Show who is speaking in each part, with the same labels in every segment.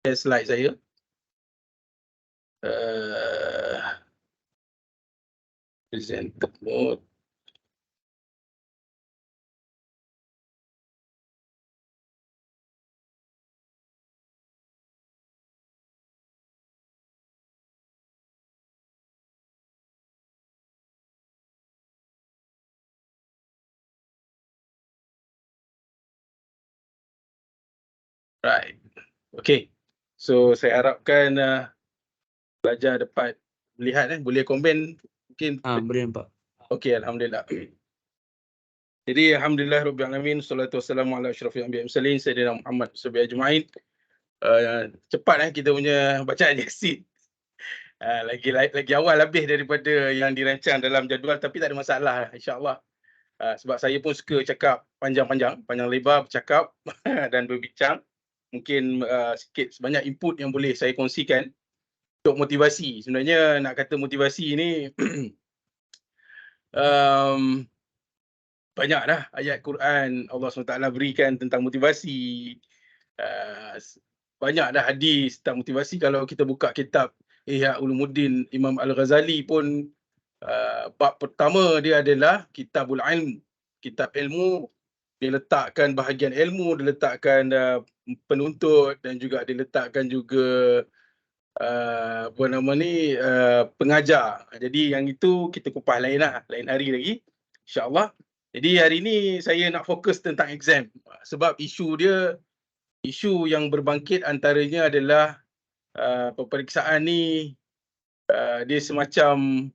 Speaker 1: slide saya. Presented mode. Right. Okay. So saya harapkan pelajar dapat melihat boleh komen mungkin.
Speaker 2: Boleh nampak.
Speaker 1: Okey, alhamdulillah. Jadi alhamdulillah rabbil alamin, wassalatu wassalamu ala asyrafil anbiya'i mursalin sayyidina Muhammad sallallahu ajma'in. Cepat kita punya bacaan Yasin. Lagi awal habis daripada yang dirancang dalam jadual, tapi tak ada masalah insya-Allah. Sebab saya pun suka cakap panjang lebar, bercakap dan berbincang. Mungkin sikit sebanyak input yang boleh saya kongsikan untuk motivasi. Sebenarnya nak kata motivasi ni banyak dah ayat Quran Allah SWT berikan tentang motivasi. Banyak dah hadis tentang motivasi. Kalau kita buka kitab Ihya Ulumuddin Imam Al-Ghazali pun bab pertama dia adalah Kitabul Ilm. Kitab ilmu, dia letakkan bahagian ilmu, dia letakkan penuntut dan juga dia letakkan juga pengajar. Jadi yang itu kita kupas lain hari lagi insya-Allah. Jadi hari ni saya nak fokus tentang exam sebab isu yang berbangkit antaranya adalah peperiksaan ni dia semacam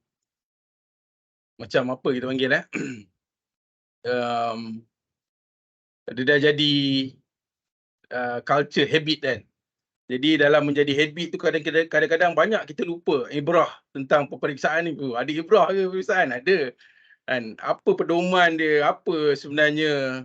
Speaker 1: apa kita panggil dia dah jadi culture habit kan. Jadi dalam menjadi habit tu kadang-kadang banyak kita lupa ibrah tentang peperiksaan ni. Ada ibrah ke peperiksaan? Ada. Kan apa pedoman dia, apa sebenarnya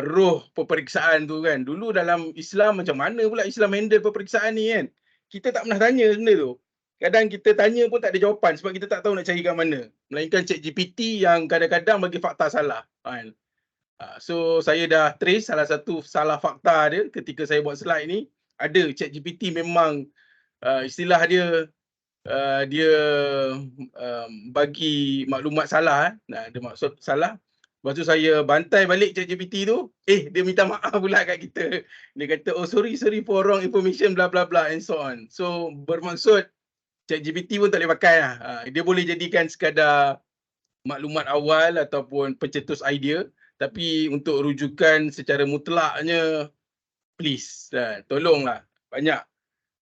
Speaker 1: roh peperiksaan tu kan. Dulu dalam Islam macam mana pula Islam handle peperiksaan ni kan. Kita tak pernah tanya benda tu. Kadang kita tanya pun tak ada jawapan sebab kita tak tahu nak cari kat mana. Melainkan ChatGPT yang kadang-kadang bagi fakta salah kan. So saya dah trace salah satu salah fakta dia ketika saya buat slide ni. Ada ChatGPT memang istilah dia dia bagi maklumat salah. Dia maksud salah. Lepas tu saya bantai balik ChatGPT tu, dia minta maaf pula kat kita. Dia kata, oh sorry for wrong information bla bla bla and so on. So bermaksud ChatGPT pun tak boleh pakai lah. Dia boleh jadikan sekadar maklumat awal ataupun pencetus idea, tapi untuk rujukan secara mutlaknya please tolonglah banyak.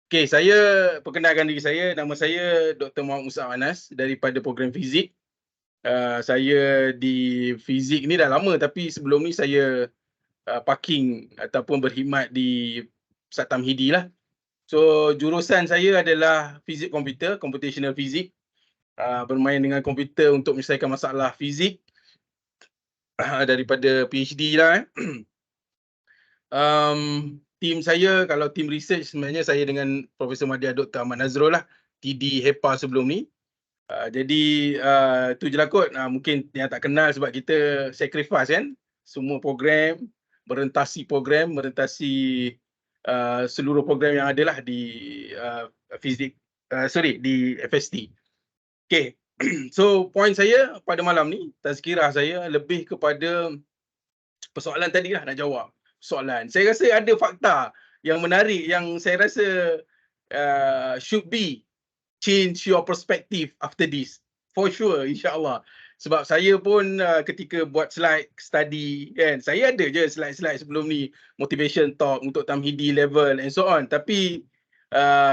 Speaker 1: Okay, saya perkenalkan diri saya. Nama saya Dr. Muhammad Musab Anas daripada program fizik. Saya di fizik ni dah lama, tapi sebelum ni saya parking ataupun berkhidmat di Pusat Tamhidi lah. So jurusan saya adalah fizik komputer, computational physics. Bermain dengan komputer untuk menyelesaikan masalah fizik daripada PhD lah. Tim saya, kalau tim research sebenarnya saya dengan Profesor Madya Dr. Ahmad Nazrul lah, TD HEPA sebelum ni. Jadi tu je lah kot. Mungkin yang tak kenal sebab kita sacrifice kan semua program, merentasi seluruh program yang ada lah di fizik, di FST. Okay, so point saya pada malam ni, tazkirah saya lebih kepada persoalan tadi lah, nak jawab soalan. Saya rasa ada fakta yang menarik yang saya rasa should be change your perspective after this. For sure, insyaAllah. Sebab saya pun ketika buat slide study kan, saya ada je slide-slide sebelum ni, motivation talk untuk Tamhidi level and so on. Tapi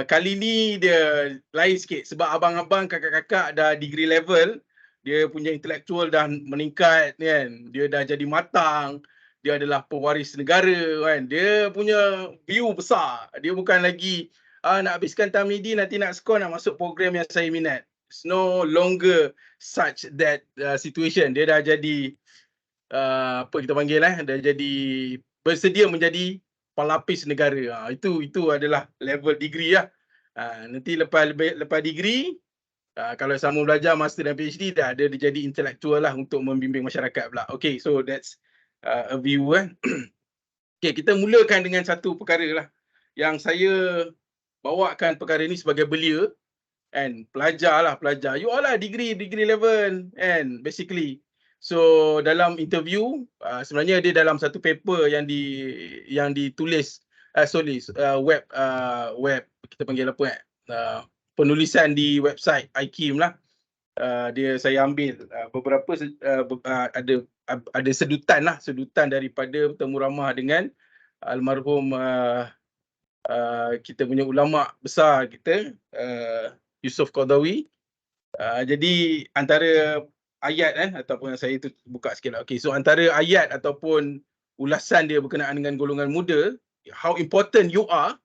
Speaker 1: kali ni dia lain sikit sebab abang-abang, kakak-kakak dah degree level, dia punya intellectual dah meningkat kan, dia dah jadi matang, dia adalah pewaris negara kan, dia punya view besar. Dia bukan lagi nak habiskan Tamhidi nanti nak skor nak masuk program yang saya minat. It's no longer such that situation. Dia dah jadi apa kita panggil dah jadi bersedia menjadi pelapis negara. Itu adalah level degree lah. Nanti lepas degree, kalau sama belajar master dan PhD, dah ada dia jadi intellectual lah untuk membimbing masyarakat pula. Okay, so that's a view Okay, kita mulakan dengan satu perkara lah. yang saya bawakan perkara ni sebagai belia, kan, pelajar. You all lah degree level, kan, basically. So dalam interview, sebenarnya dia dalam satu paper yang ditulis, web kita panggil apa, penulisan di website IKIM lah. Saya ambil beberapa ada sedutan daripada bertemu ramah dengan almarhum kita punya ulama besar kita, Yusof Qaradawi. Jadi antara ayat ataupun saya tu buka sikitlah. Okey, so antara ayat ataupun ulasan dia berkenaan dengan golongan muda, how important you are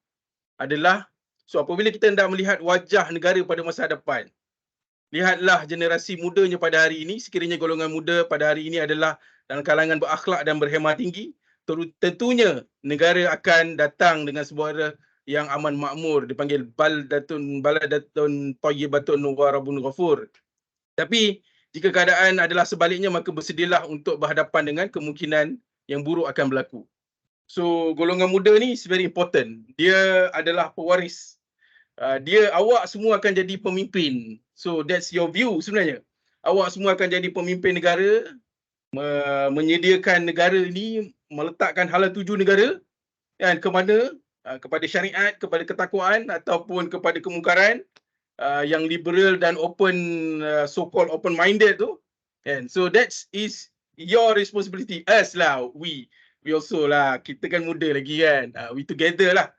Speaker 1: adalah, so apabila kita hendak melihat wajah negara pada masa depan, lihatlah generasi mudanya pada hari ini. Sekiranya golongan muda pada hari ini adalah dalam kalangan berakhlak dan berhemah tinggi, tentunya negara akan datang dengan sebuah yang aman makmur, dipanggil baladatun thayyibatun wa rabbun ghafur. Tapi jika keadaan adalah sebaliknya, maka bersedialah untuk berhadapan dengan kemungkinan yang buruk akan berlaku. So golongan muda ni is very important. Dia adalah pewaris. Awak semua akan jadi pemimpin. So that's your view sebenarnya. Awak semua akan jadi pemimpin negara, menyediakan negara ini, meletakkan hala tuju negara, kan, ke mana? Kepada syariat, kepada ketakwaan ataupun kepada kemungkaran, yang liberal dan open, so-called open-minded tu, kan. So that is your responsibility. Us lah, we also lah, kita kan muda lagi kan, we together lah,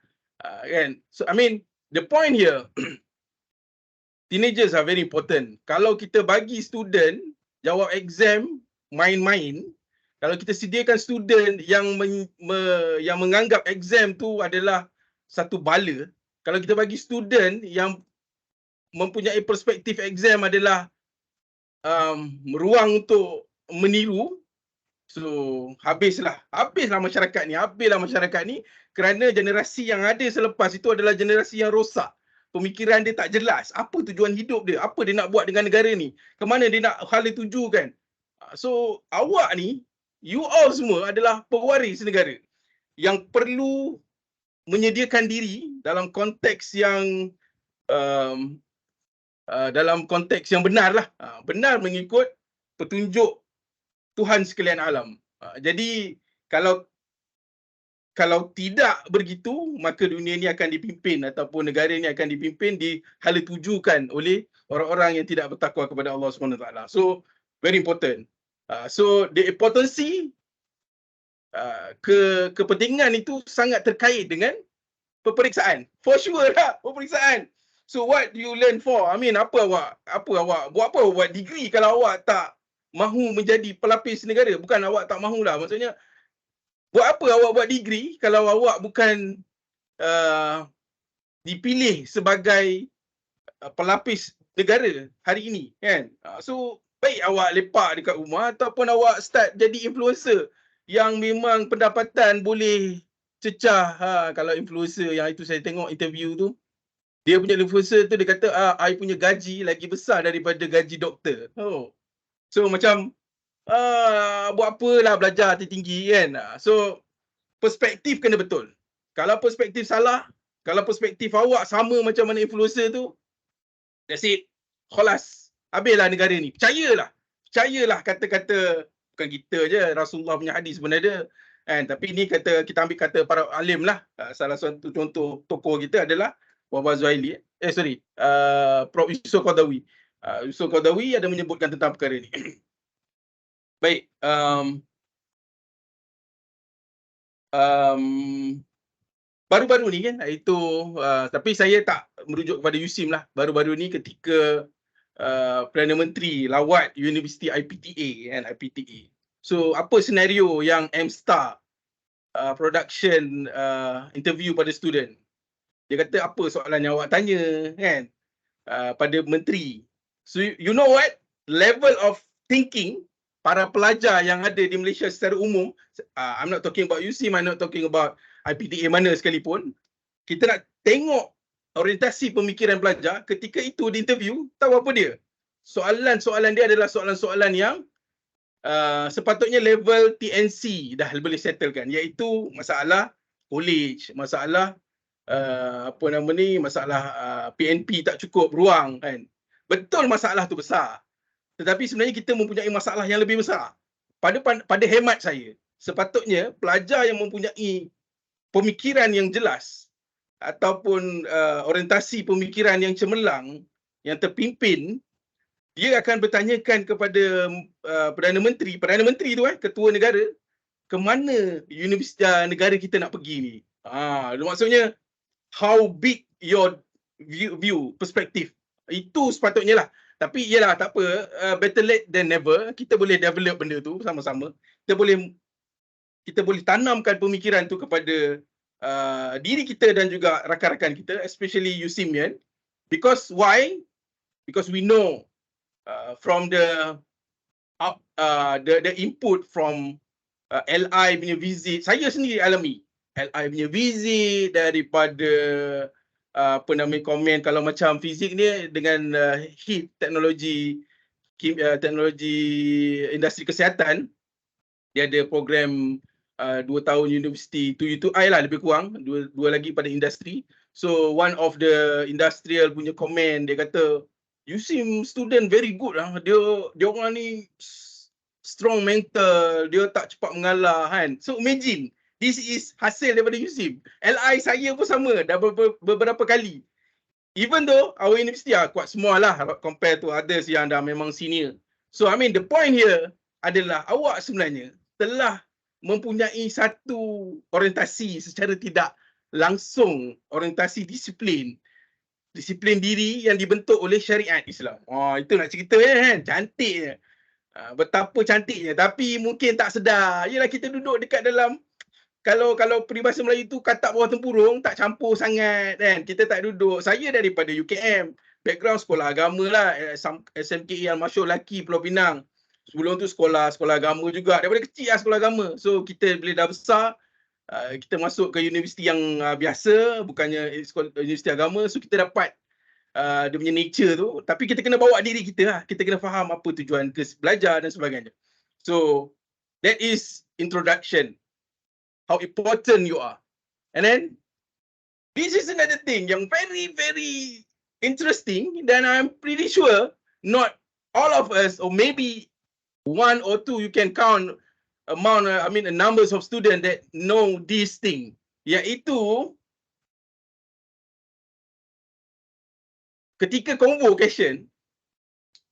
Speaker 1: kan. So I mean, the point here, teenagers are very important. Kalau kita bagi student jawab exam main-main, kalau kita sediakan student yang menganggap exam tu adalah satu bala, kalau kita bagi student yang mempunyai perspektif exam adalah ruang untuk meniru, so habislah masyarakat ni, kerana generasi yang ada selepas itu adalah generasi yang rosak. Pemikiran dia tak jelas. Apa tujuan hidup dia? Apa dia nak buat dengan negara ni? Kemana dia nak hala tuju, kan? So awak ni, you all semua adalah pewaris negara yang perlu menyediakan diri dalam konteks yang benar lah. Benar mengikut petunjuk Tuhan sekalian alam. Jadi kalau tidak begitu, maka dunia ni akan dipimpin ataupun negara ni akan dipimpin, dihala tujukan oleh orang-orang yang tidak bertakwa kepada Allah SWT. So very important. So the importancy, kepentingan itu sangat terkait dengan peperiksaan. For sure lah, peperiksaan. So what do you learn for? I mean, apa awak buat degree kalau awak tak mahu menjadi pelapis negara? Bukan awak tak mahulah, maksudnya buat apa awak buat degree kalau awak bukan dipilih sebagai pelapis negara hari ini, kan? So baik awak lepak dekat rumah ataupun awak start jadi influencer yang memang pendapatan boleh cecah. Kalau influencer yang itu saya tengok interview tu, dia punya influencer tu dia kata, I punya gaji lagi besar daripada gaji doktor. So macam buat apalah belajar tinggi, kan? So perspektif kena betul. Kalau perspektif salah, kalau perspektif awak sama macam mana influencer tu, that's it. Khalas. Habislah negara ni. Percayalah kata-kata, bukan kita je, Rasulullah punya hadis pun ada, kan? Tapi ni kita ambil kata para alim lah. Salah satu contoh tokoh kita adalah Wahbah Zuhaili. Prof. Yusof Qaradawi. Yusof Qaradawi ada menyebutkan tentang perkara ni. Baik. Baru-baru ni kan, itu tapi saya tak merujuk kepada USIM lah. Baru-baru ni ketika Perdana Menteri lawat Universiti IPTA, kan, IPTA. So apa senario yang MStar production interview pada student? Dia kata, apa soalan yang awak tanya, kan, pada menteri? So you know what? Level of thinking para pelajar yang ada di Malaysia secara umum, I'm not talking about USIM, I'm not talking about IPTA mana sekalipun, kita nak tengok orientasi pemikiran pelajar ketika itu di interview. Tahu apa dia? Soalan-soalan dia adalah soalan-soalan yang sepatutnya level TNC dah boleh settlekan, iaitu masalah college, masalah apa nama ni, masalah PNP tak cukup ruang kan. Betul masalah tu besar. Tetapi sebenarnya kita mempunyai masalah yang lebih besar. Pada hemat saya, sepatutnya pelajar yang mempunyai pemikiran yang jelas ataupun orientasi pemikiran yang cemerlang, yang terpimpin, dia akan bertanyakan kepada Perdana Menteri tu ketua negara, ke mana universiti negara kita nak pergi ni. Maksudnya how big your view perspektif. Itu sepatutnya lah. Tapi ialah tak apa, better late than never. Kita boleh develop benda tu sama-sama. Kita boleh tanamkan pemikiran tu kepada diri kita dan juga rakan-rakan kita, especially USIM. Because why? Because we know from the input from LI punya visit, saya sendiri alami LI punya visit, daripada apa nama komen kalau macam fizik ni dengan HIT teknologi industri kesihatan, dia ada program 2 tahun universiti U2I lah lebih kurang, dua lagi pada industri. So one of the industrial punya komen, dia kata USIM student very good lah, dia orang ni strong mental, dia tak cepat mengalah kan. So imagine, this is hasil daripada USIM. LI saya pun sama, dah beberapa kali. Even though our university kuat semua lah compare to others yang dah memang senior. So I mean the point here adalah awak sebenarnya telah mempunyai satu orientasi secara tidak langsung, orientasi disiplin diri yang dibentuk oleh syariat Islam. Itu nak cerita kan, cantiknya. Betapa cantiknya, tapi mungkin tak sedar. Yalah, kita duduk dekat dalam, kalau peribahasa Melayu tu katak bawah tempurung, tak campur sangat kan. Kita tak duduk. Saya daripada UKM, background sekolah agama lah, SMKE Al-Masyhur Laki Pulau Pinang. Sebelum tu sekolah agama juga, daripada kecil lah sekolah agama. So kita bila dah besar, kita masuk ke universiti yang biasa, bukannya universiti agama. So kita dapat dia punya nature tu, tapi kita kena bawa diri kita lah. Kita kena faham apa tujuan belajar dan sebagainya. So that is introduction, how important you are. And then this is another thing yang very very interesting, dan I'm pretty sure not all of us, or maybe one or two, you can count numbers of students that know this thing, iaitu ketika convocation.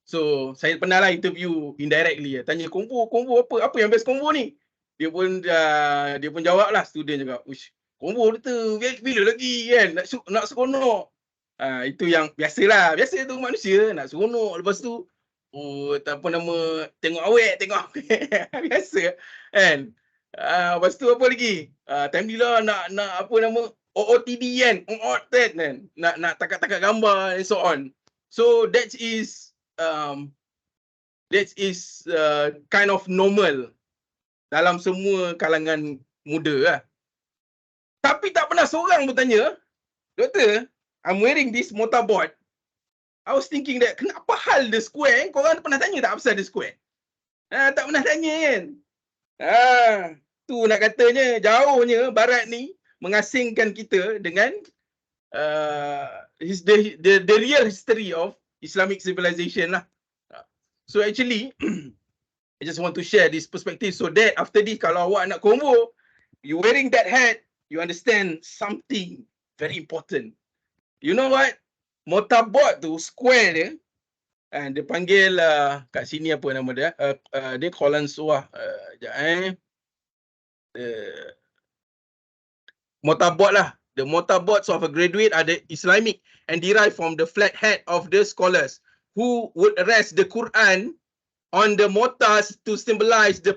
Speaker 1: So saya pernah lah interview indirectly, tanya convo apa yang best convo ni. Dia pun jawab lah, student juga, uish, convo tu bila lagi kan, nak seronok. Itu yang biasa tu manusia nak seronok. Lepas tu apa nama, tengok awet biasa kan. Lepas tu apa lagi, time bila nak apa nama, OOTD kan, nak takat-takat gambar and so on. So that is kind of normal dalam semua kalangan muda lah. Tapi tak pernah seorang bertanya, Doktor, I'm wearing this mortarboard. I was thinking that, kenapa hal the square? Korang pernah tanya tak pasal the square? Tak pernah tanya kan? Tu nak katanya jauhnya Barat ni mengasingkan kita dengan the real history of Islamic civilization lah. So actually, I just want to share this perspective so that after this, kalau awak nak convo, you wearing that hat, you understand something very important. You know what? Mortarboard tu, square dia, dia panggil kat sini apa nama dia? Dia Kolan Suah. Mortarboard lah. The mortarboards of a graduate are the Islamic and derived from the flat hat of the scholars who would rest the Quran on the mortars to symbolize the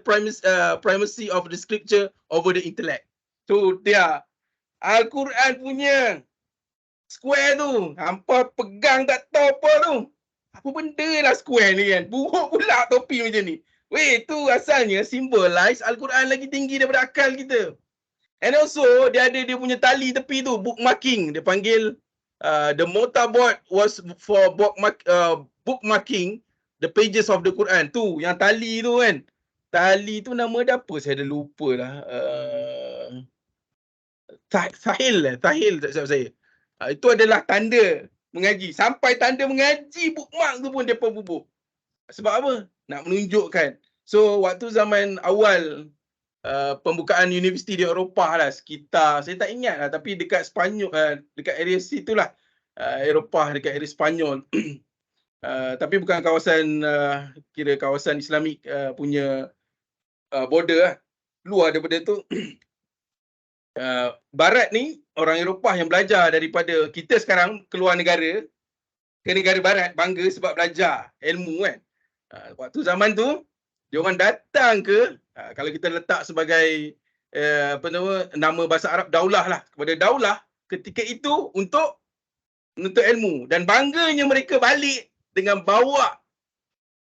Speaker 1: primacy of the scripture over the intellect. Tu dia Al-Quran punya square tu. Hampa pegang tak tahu apa tu. Apa benda lah square ni kan. Buruk pula topi macam ni. Weh, tu asalnya symbolize Al-Quran lagi tinggi daripada akal kita. And also dia ada dia punya tali tepi tu, bookmarking. Dia panggil the mortarboard was for bookmarking the pages of the Quran. Tu yang tali tu kan. Tali tu nama dia apa? Saya dah lupa lah. Sahil tak silap saya. Itu adalah tanda mengaji. Sampai tanda mengaji bookmark tu pun depa bubuh. Sebab apa? Nak menunjukkan. So waktu zaman awal pembukaan universiti di Eropah lah, sekitar, saya tak ingat lah, tapi dekat Sepanyol, dekat area situlah, Eropah, dekat area Sepanyol. Tapi bukan kawasan, kira kawasan Islamik punya border lah. Luar daripada tu, Barat ni, orang Eropah yang belajar daripada kita sekarang keluar negara, ke negara Barat, bangga sebab belajar ilmu kan. Waktu zaman tu, dia orang datang ke, kalau kita letak sebagai nama bahasa Arab, daulah lah, kepada daulah ketika itu untuk menuntut ilmu. Dan bangganya mereka balik dengan bawa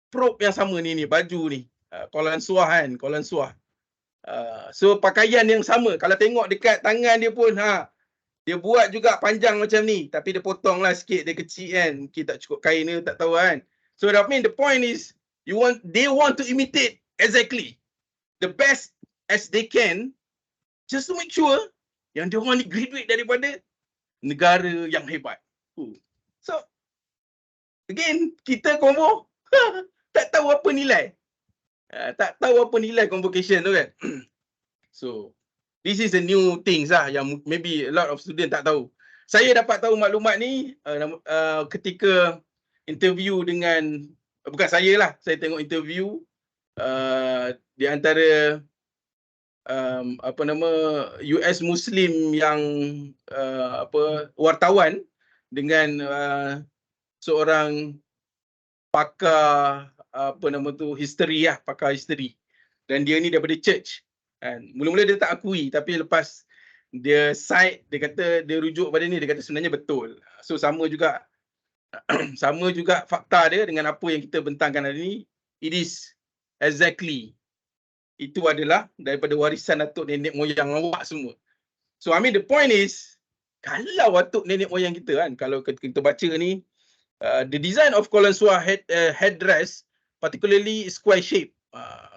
Speaker 1: probe yang sama ni baju ni, Qalansuah kan, Qalansuah. So pakaian yang sama, kalau tengok dekat tangan dia pun, dia buat juga panjang macam ni, tapi dia potong lah sikit, dia kecil kan, mungkin tak cukup kain ni, tak tahu kan. So that mean the point is, they want to imitate exactly the best as they can, just to make sure yang dia orang ni graduate daripada negara yang hebat. So again, kita combo tak tahu apa nilai. Tak tahu apa nilai convocation tu kan. So this is a new things lah yang maybe a lot of student tak tahu. Saya dapat tahu maklumat ni ketika interview dengan, bukan saya lah, saya tengok interview di antara US Muslim yang wartawan dengan seorang pakar history lah, pakar history. Dan dia ni daripada church. Kan. Mula-mula dia tak akui, tapi lepas dia cite, dia kata, dia rujuk pada ni, dia kata sebenarnya betul. So sama juga fakta dia dengan apa yang kita bentangkan hari ni. It is exactly, itu adalah daripada warisan datuk nenek moyang awak semua. So I mean the point is, kalau datuk nenek moyang kita kan, kalau kita baca ni, the design of Qalansuah headdress, particularly square shape,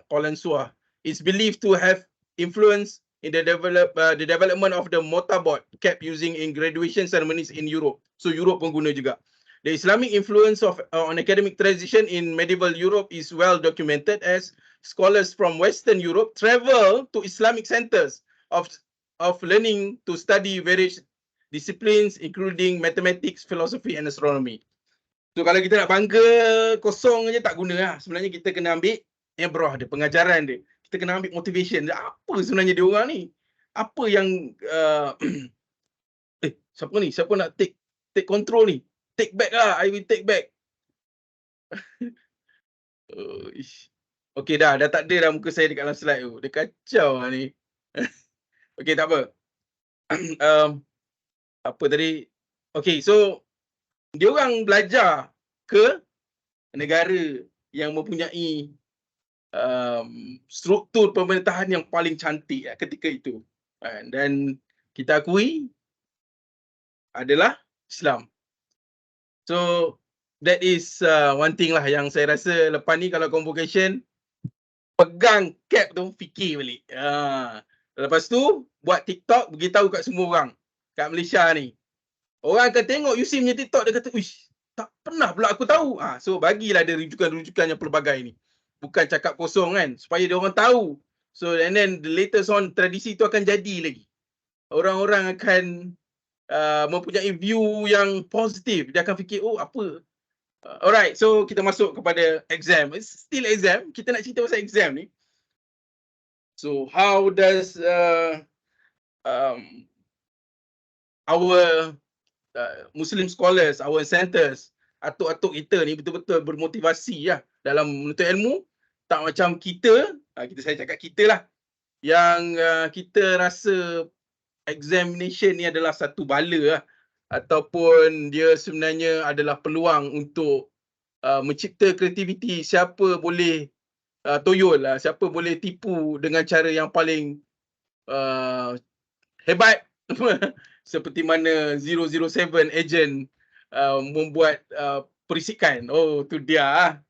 Speaker 1: Qalansuah, is believed to have influence in the development of the mortarboard cap using in graduation ceremonies in Europe. So Europe pun guna juga. The Islamic influence on academic transition in medieval Europe is well documented, as scholars from Western Europe travel to Islamic centers of learning to study various disciplines including mathematics, philosophy and astronomy. So kalau kita nak bangga kosong je tak guna lah. Sebenarnya kita kena ambil ibrah dia, pengajaran dia. Kita kena ambil motivation dia. Apa sebenarnya dia orang ni? Apa yang siapa ni? Siapa nak take control ni? Take back lah, I will take back. Okay dah tak ada dah muka saya dekat dalam slide tu. Dia kacau lah ni. Okay, tak apa. Apa tadi? Okay, so dia orang belajar ke negara yang mempunyai struktur pemerintahan yang paling cantik ketika itu. Dan kita akui adalah Islam. So that is one thing lah yang saya rasa lepas ni kalau convocation, pegang cap tu, fikir balik. Lepas tu buat TikTok, beritahu kat semua orang kat Malaysia ni. Orang akan tengok Yusif punya TikTok, dia kata, "Uish, tak pernah pula aku tahu." So bagilah dia rujukan-rujukan yang pelbagai ni. Bukan cakap kosong kan, supaya dia orang tahu. So and then the latest on, tradisi tu akan jadi lagi. Orang-orang akan mempunyai view yang positif. Dia akan fikir, oh apa. Alright, so kita masuk kepada exam. It's still exam. Kita nak cerita pasal exam ni. So how does our Muslim scholars, our centers, atuk-atuk kita ni betul-betul bermotivasi lah dalam menuntut ilmu. Tak macam kita, saya cakap kita lah, yang kita rasa examination ni adalah satu bala lah, ataupun dia sebenarnya adalah peluang untuk mencipta kreativiti. Siapa boleh toyol lah, siapa boleh tipu dengan cara yang paling hebat. Seperti mana 007 agent membuat perisikan. Oh, tu dia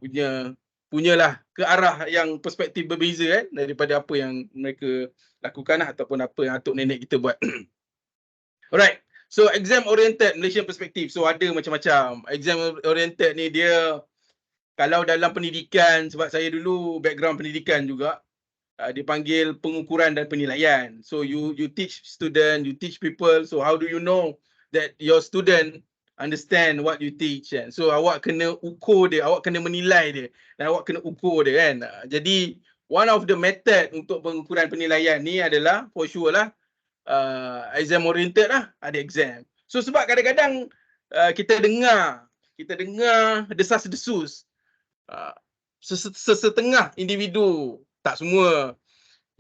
Speaker 1: punya punyalah ke arah yang perspektif berbeza kan daripada apa yang mereka lakukan lah, ataupun apa yang atuk nenek kita buat. Alright. So exam oriented Malaysian perspective. So ada macam-macam. Exam oriented ni dia kalau dalam pendidikan, sebab saya dulu background pendidikan juga, dipanggil pengukuran dan penilaian. So you teach student, you teach people. So how do you know that your student understand what you teach kan? So awak kena ukur dia, awak kena menilai dia, dan awak kena ukur dia kan. Jadi one of the method untuk pengukuran penilaian ni adalah for sure lah exam oriented lah, ada exam. So sebab kadang-kadang kita dengar desas-desus sesetengah individu, tak semua,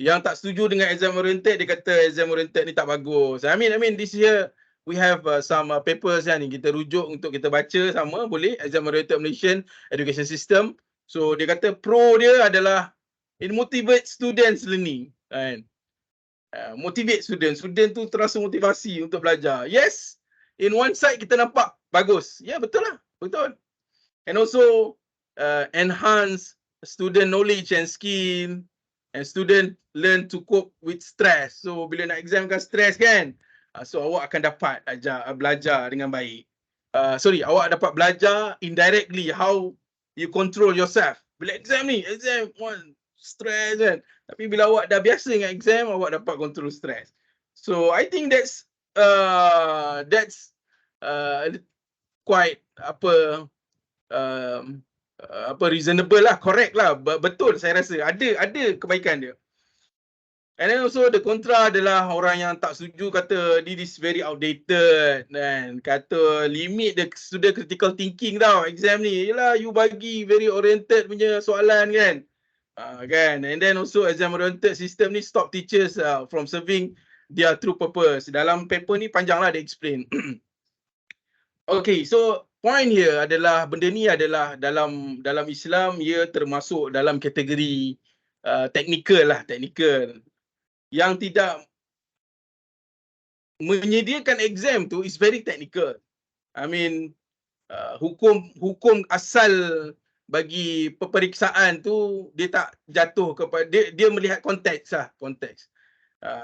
Speaker 1: yang tak setuju dengan exam oriented. Dia kata exam oriented ni tak bagus. I mean this year we have some papers kan, kita rujuk untuk kita baca sama, boleh, exam oriented Malaysian education system. So dia kata pro dia adalah it motivates students learning kan. Motivate student tu terasa motivasi untuk belajar. Yes, in one side kita nampak bagus. Ya, betul lah, betul. And also enhance student knowledge and skill, and student learn to cope with stress. So bila nak exam kan stress kan, so awak akan dapat belajar dengan baik. Awak dapat belajar indirectly how you control yourself. Bila exam ni, exam stress kan. Tapi bila awak dah biasa dengan exam, awak dapat control stress. So I think that's quite reasonable lah, correct lah, betul saya rasa. Ada kebaikan dia. And then also the kontra adalah orang yang tak setuju, kata this is very outdated dan kata limit the student critical thinking tau exam ni. Yelah, you bagi very oriented punya soalan kan. Kan. And then also exam oriented system ni stop teachers from serving their true purpose. Dalam paper ni panjang lah dia explain. Okay, so point here adalah benda ni adalah dalam Islam ia termasuk dalam kategori teknikal. Yang tidak menyediakan exam tu is very technical. I mean hukum asal bagi peperiksaan tu dia tak jatuh kepada dia melihat konteks lah,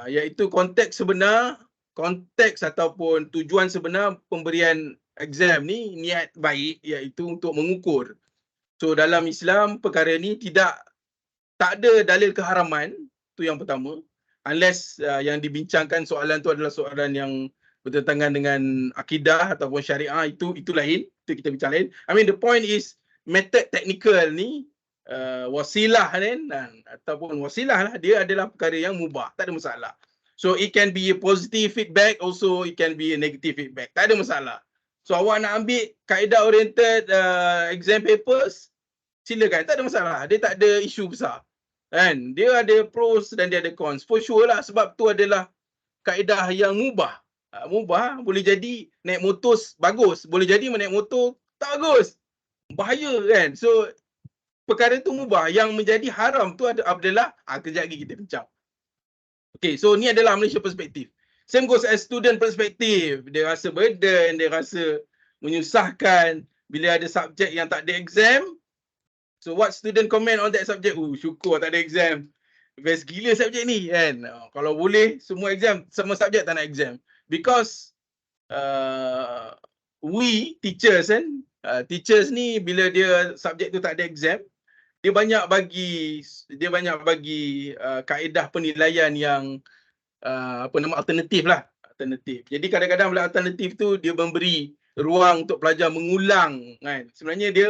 Speaker 1: iaitu konteks sebenar, konteks ataupun tujuan sebenar pemberian exam ni niat baik, iaitu untuk mengukur. So dalam Islam perkara ni tak ada dalil keharaman, tu yang pertama, unless yang dibincangkan soalan tu adalah soalan yang bertentangan dengan akidah ataupun syariah, itu lain, itu kita bincang lain. I mean the point is method technical ni wasilah kan, ataupun wasilah lah, dia adalah perkara yang mubah, tak ada masalah. So it can be a positive feedback, also it can be a negative feedback, tak ada masalah. So awak nak ambil kaedah oriented exam papers, silakan, tak ada masalah, dia tak ada isu besar kan. Dia ada pros dan dia ada cons, for sure lah, sebab tu adalah kaedah yang mubah. Boleh jadi naik motor bagus, boleh jadi naik motor tak bagus, bahaya kan. So perkara tu mubah. Yang menjadi haram tu adalah kejap lagi kita bincang. Okay, so ni adalah Malaysia perspektif. Same goes as student perspektif. Dia rasa burden, dia rasa menyusahkan bila ada subjek yang tak ada exam. So what student comment on that subject? Syukur tak ada exam, best gila subjek ni kan. Kalau boleh semua exam, semua subjek tak nak exam. Because we teachers kan, teachers ni bila dia subjek tu tak ada exam, dia banyak bagi kaedah penilaian yang alternatif lah. Jadi kadang-kadang bila alternatif tu dia memberi ruang untuk pelajar mengulang kan. Sebenarnya dia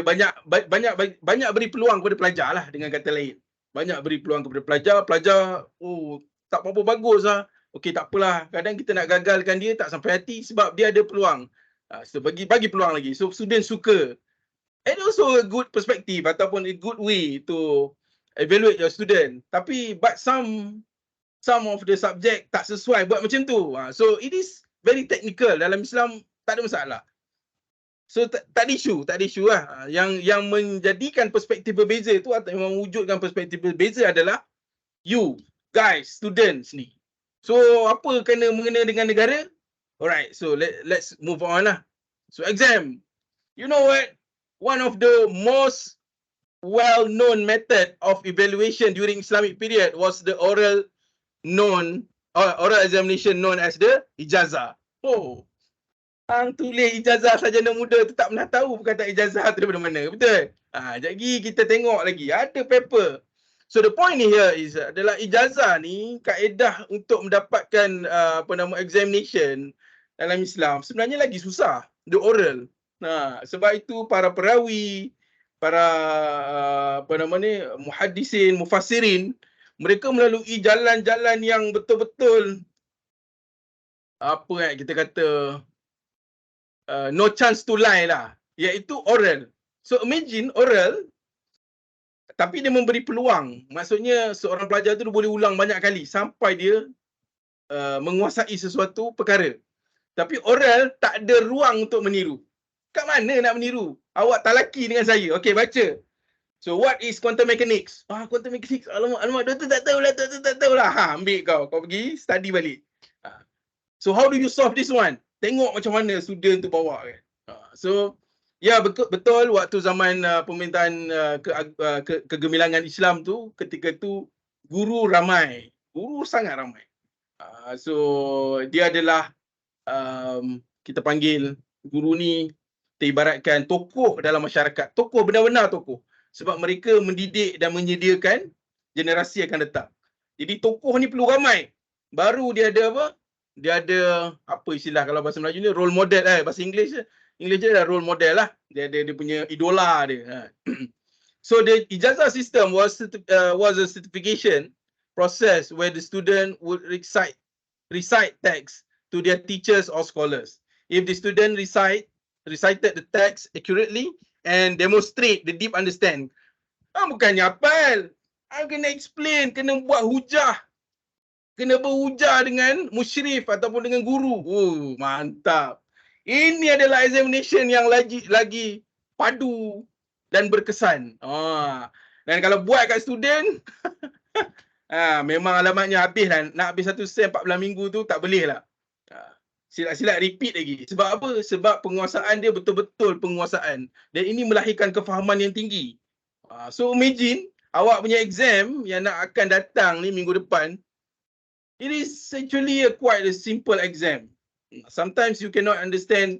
Speaker 1: banyak beri peluang kepada pelajar lah, dengan kata lain. Banyak beri peluang kepada pelajar tak apa-apa bagus lah. Okey, tak apalah. Kadang kita nak gagalkan dia tak sampai hati sebab dia ada peluang. So bagi peluang lagi. So student suka. And also a good perspective ataupun a good way to evaluate your student. Tapi but some of the subject tak sesuai buat macam tu. So it is very technical. Dalam Islam tak ada masalah. So tak ada isu lah. Yang menjadikan perspektif berbeza tu atau mewujudkan perspektif berbeza adalah you guys, students ni. So apa mengena dengan negara? Alright, so let's move on lah. So exam. You know what? One of the most well-known method of evaluation during Islamic period was the oral examination known as the ijazah. Oh, hang tulis ijazah sarjana muda tu tak pernah tahu perkataan ijazah tu daripada mana, betul? Jadi kita tengok lagi ada paper. So the point here is adalah ijazah ni kaedah untuk mendapatkan examination dalam Islam sebenarnya lagi susah, the oral. Sebab itu para perawi, para muhaddisin, mufassirin, mereka melalui jalan-jalan yang betul-betul kita kata no chance to lie lah, iaitu oral. So imagine oral tapi dia memberi peluang. Maksudnya seorang pelajar tu dia boleh ulang banyak kali sampai dia menguasai sesuatu perkara. Tapi oral tak ada ruang untuk meniru. Kat mana nak meniru? Awak tak laki dengan saya. Okey, baca. So what is quantum mechanics? Quantum mechanics. Alamak, tu tak tahulah. Ambil kau pergi study balik. So how do you solve this one? Tengok macam mana student tu bawa kan. So ya, betul waktu zaman pemerintahan kegemilangan Islam tu, ketika tu guru ramai. Guru sangat ramai. So dia adalah kita panggil guru ni teribaratkan tokoh dalam masyarakat. Tokoh, benar-benar tokoh. Sebab mereka mendidik dan menyediakan generasi akan datang. Jadi tokoh ni perlu ramai. Baru dia ada apa? Dia ada apa istilah kalau bahasa Melayu ni, role model. Bahasa Inggeris dia adalah role model lah. Dia ada dia punya idola dia. So the ijazah system was a certification process where the student would recite text to their teachers or scholars. If the student recited the text accurately and demonstrate the deep understanding. Bukannya hafal. Kena explain, kena buat hujah. Kena berhujah dengan musyrif ataupun dengan guru. Mantap. Ini adalah examination yang lagi padu dan berkesan. Dan kalau buat kat student, memang alamatnya habis lah. Nak habis satu sem 14 minggu tu tak boleh lah. Silat-silat repeat lagi. Sebab apa? Sebab penguasaan dia betul-betul penguasaan. Dan ini melahirkan kefahaman yang tinggi. So imagine awak punya exam yang akan datang ni minggu depan. It is actually quite a simple exam. Sometimes you cannot understand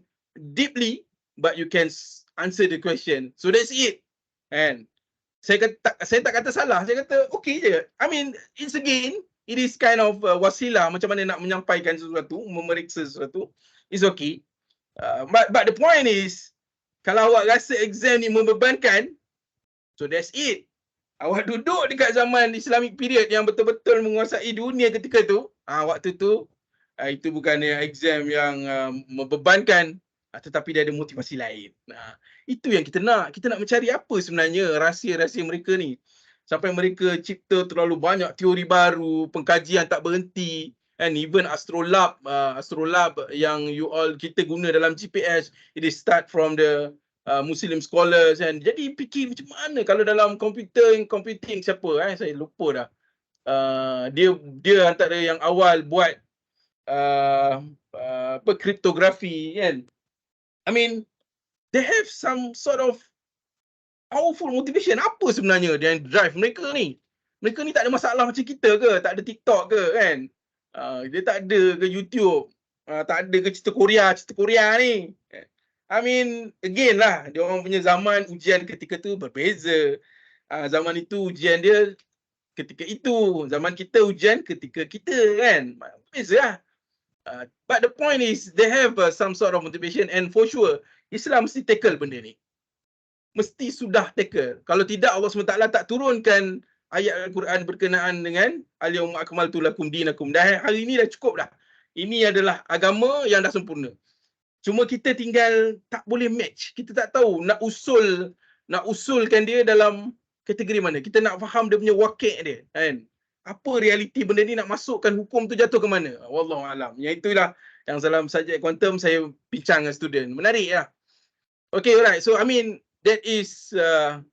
Speaker 1: deeply, but you can answer the question. So that's it. And saya tak kata salah. Saya kata okay je. I mean, it is kind of wasilah macam mana nak menyampaikan sesuatu, memeriksa sesuatu. It's okay. But the point is, kalau awak rasa exam ni membebankan, so that's it. Awak duduk dekat zaman Islamic period yang betul-betul menguasai dunia ketika tu, waktu tu, itu bukannya exam yang membebankan, tetapi dia ada motivasi lain. Itu yang kita nak. Kita nak mencari apa sebenarnya rahsia-rahsia mereka ni. Sampai mereka cipta terlalu banyak teori baru, pengkajian tak berhenti, and even astrolab yang kita guna dalam GPS, it is start from the Muslim scholars, and jadi fikir macam mana kalau dalam computing siapa saya lupa dah. Dia antara yang awal buat kriptografi kan. I mean, they have some sort of powerful motivation. Apa sebenarnya dia yang drive mereka ni? Mereka ni tak ada masalah macam kita ke? Tak ada TikTok ke kan? Dia tak ada ke YouTube? Tak ada ke cerita Korea ni? I mean, again lah, dia orang punya zaman ujian ketika tu berbeza. Zaman itu ujian dia ketika itu. Zaman kita ujian ketika kita kan? Berbeza lah. But the point is, they have some sort of motivation, and for sure, Islam mesti tackle benda ni. Mesti sudah tackle. Kalau tidak, Allah SWT tak turunkan ayat Al-Quran berkenaan dengan al-yawma akmaltu lakum dinakum. Dah hari ini dah cukup dah. Ini adalah agama yang dah sempurna. Cuma kita tinggal tak boleh match. Kita tak tahu nak usulkan dia dalam kategori mana. Kita nak faham dia punya wakil dia kan. Apa realiti benda ni, nak masukkan hukum tu jatuh ke mana? Wallahualam. Yang itulah yang dalam subjek kuantum saya bincang dengan student. Menarik lah. Okay, alright. So I mean, that is a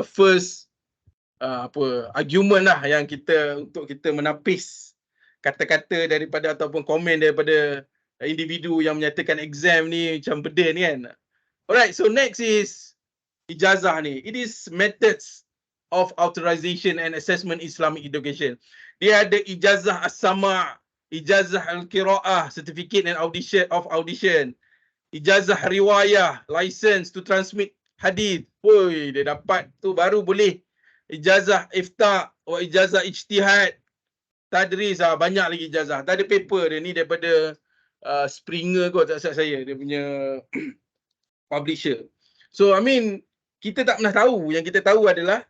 Speaker 1: first argument lah yang untuk kita menapis kata-kata daripada ataupun komen daripada individu yang menyatakan exam ni macam beda ni kan. Alright, so next is ijazah ni. It is methods of authorization and assessment Islamic education. Dia ada ijazah as-sama', ijazah al-qira'ah, certificate and audition, ijazah riwayah, license to transmit hadith. Woi, dia dapat tu baru boleh. Ijazah ifta' wa ijazah ijtihad, tadris, banyak lagi ijazah. Tadi paper dia ni daripada Springer kot, tak silap saya, dia punya publisher. So I mean, kita tak pernah tahu. Yang kita tahu adalah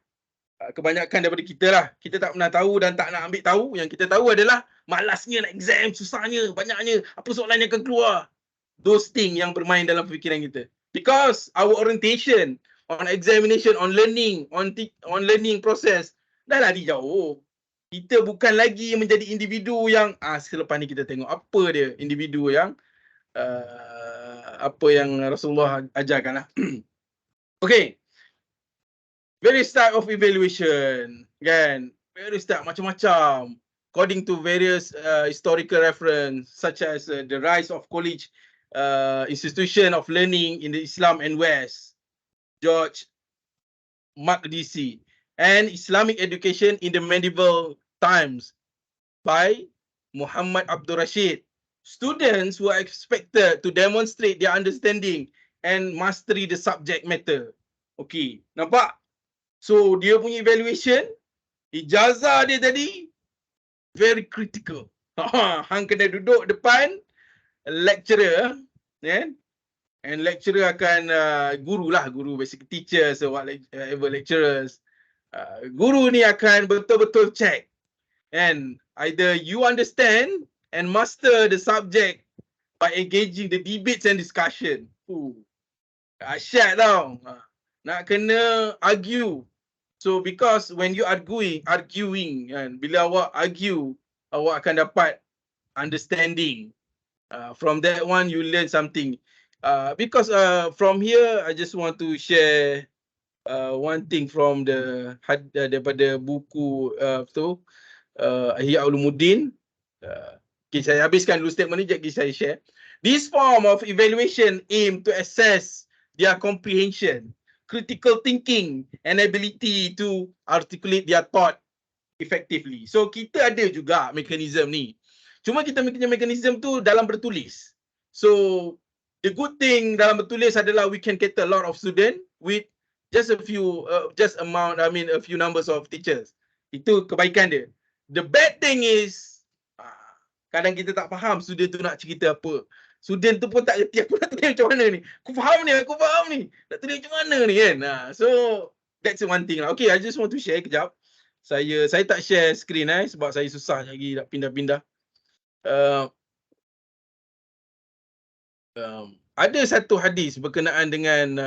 Speaker 1: kebanyakan daripada kita lah. Kita tak pernah tahu dan tak nak ambil tahu. Yang kita tahu adalah malasnya nak exam, susahnya, banyaknya, apa soalan yang akan keluar. Those things yang bermain dalam fikiran kita. Because our orientation on examination, on learning, on learning process dah lari jauh. Kita bukan lagi menjadi individu yang selepas ni kita tengok apa dia individu yang apa yang Rasulullah ajarkan lah. Okay. Various type of evaluation, kan? Various type, macam-macam. According to various historical reference, such as the rise of college institution of learning in the Islam and West, George Makdisi, and Islamic education in the medieval times by Muhammad Abdul Rashid. Students were expected to demonstrate their understanding and mastery the subject matter. Okay, nampak? So dia punya evaluation, ijazah dia tadi very critical. Hang kena duduk depan lecturer, kan? And lecturer akan guru basic teachers or whatever lecturers. Guru ni akan betul-betul check. And either you understand and master the subject by engaging the debates and discussion. Asyik tau. Nak kena argue. So because when you arguing kan, bila awak argue, awak akan dapat understanding. From that one you learn something. Because from here I just want to share one thing from daripada buku tu Ihya Ulumuddin. Okay, saya habiskan dulu statement ni, jadi saya share. This form of evaluation aim to assess their comprehension, critical thinking and ability to articulate their thought effectively. So kita ada juga mekanisme ni. Cuma kita punya mekanisme tu dalam bertulis. So the good thing dalam bertulis adalah we can cater a lot of student with just a few a few numbers of teachers. Itu kebaikan dia. The bad thing is kadang kita tak faham student tu nak cerita apa. Student tu pun tak reti aku nak tulis macam mana ni. Aku faham ni. Nak tulis macam mana ni kan. So that's one thing lah. Okay, I just want to share kejap. Saya tak share screen sebab saya susah lagi nak pindah-pindah. Ada satu hadis berkenaan dengan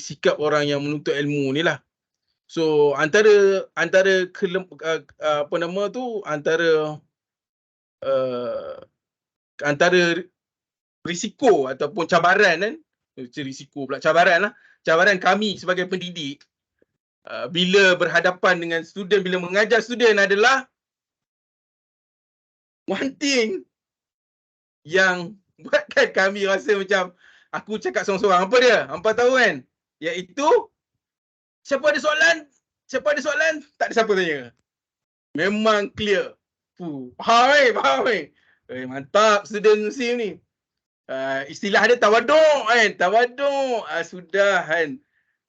Speaker 1: sikap orang yang menuntut ilmu ni lah. So antara risiko ataupun cabaran kan, cabaran kami sebagai pendidik bila berhadapan dengan student, bila mengajar student adalah one thing yang buatkan kami rasa macam aku cakap seorang-seorang. Apa dia? Hampa tahu kan? Iaitu siapa ada soalan, tak ada siapa tanya. Memang clear. Faham. Mantap student Muslim ni. Istilah dia tawaduk kan. Sudah kan.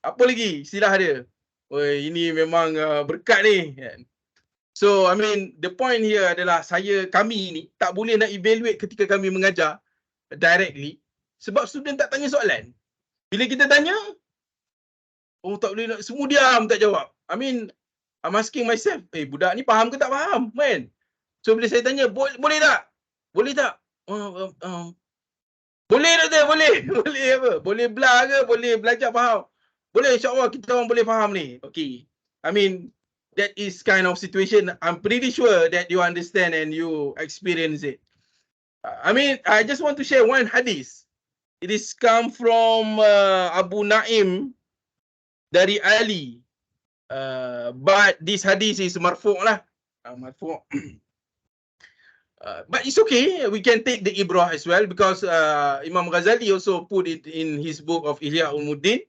Speaker 1: Apa lagi istilah dia? Ini memang berkat ni kan. So I mean the point here adalah kami ni tak boleh nak evaluate ketika kami mengajar directly sebab student tak tanya soalan. Bila kita tanya, tak boleh nak, semua diam tak jawab. I mean I'm asking myself, budak ni faham ke tak faham kan? So bila saya tanya, boleh tak? Boleh tak? Boleh tak dia? Boleh apa? Boleh bela ke? Boleh belajar faham? Boleh, insyaAllah kita orang boleh faham ni. Okay. I mean, that is kind of situation. I'm pretty sure that you understand and you experience it. I mean, I just want to share one hadith. It is come from Abu Naim dari Ali. But this hadith is marfu' lah. Marfu'. But it's okay. We can take the ibrah as well because Imam Ghazali also put it in his book of Ihya Ulumuddin.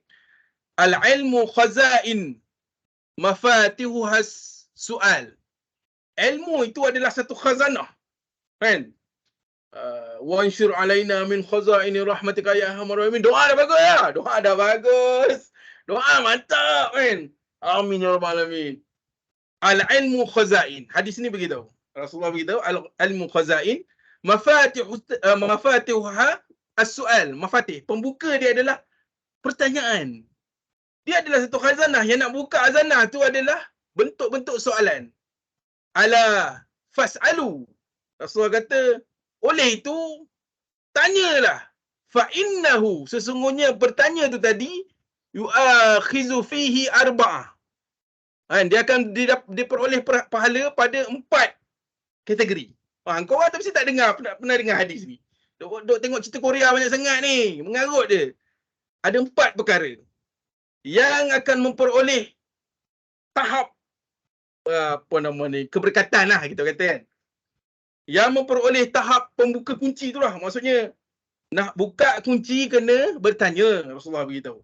Speaker 1: Al-ilmu khazain mafatihuhas su'al. Ilmu itu adalah satu khazanah. Kan? Wansyur alaina min khazaini rahmatika ya arhamar rahimin. Doa dah bagus ya. Doa dah bagus. Doa mantap kan. Amin ya rabbal alamin. Al-ilmu khazain. Hadis ni beritahu. Rasulullah beritahu al-ilmu khazain mafatihuha as-su'al. Mafatih. Pembuka dia adalah pertanyaan. Dia adalah satu khazanah. Yang nak buka khazanah tu adalah bentuk-bentuk soalan. Ala fas'alu. Rasulullah kata, oleh itu, tanyalah. Fa'innahu. Sesungguhnya bertanya tu tadi, yu'akhizu fihi arba'ah. Dia akan diperoleh pahala pada 4 kategori. Kau orang mesti tak dengar, pernah dengar hadis ni. Duk tengok cerita Korea banyak sangat ni. Mengarut dia. Ada 4 perkara yang akan memperoleh tahap keberkatan lah kita kata kan. Yang memperoleh tahap pembuka kunci tu lah. Maksudnya nak buka kunci kena bertanya. Rasulullah beritahu.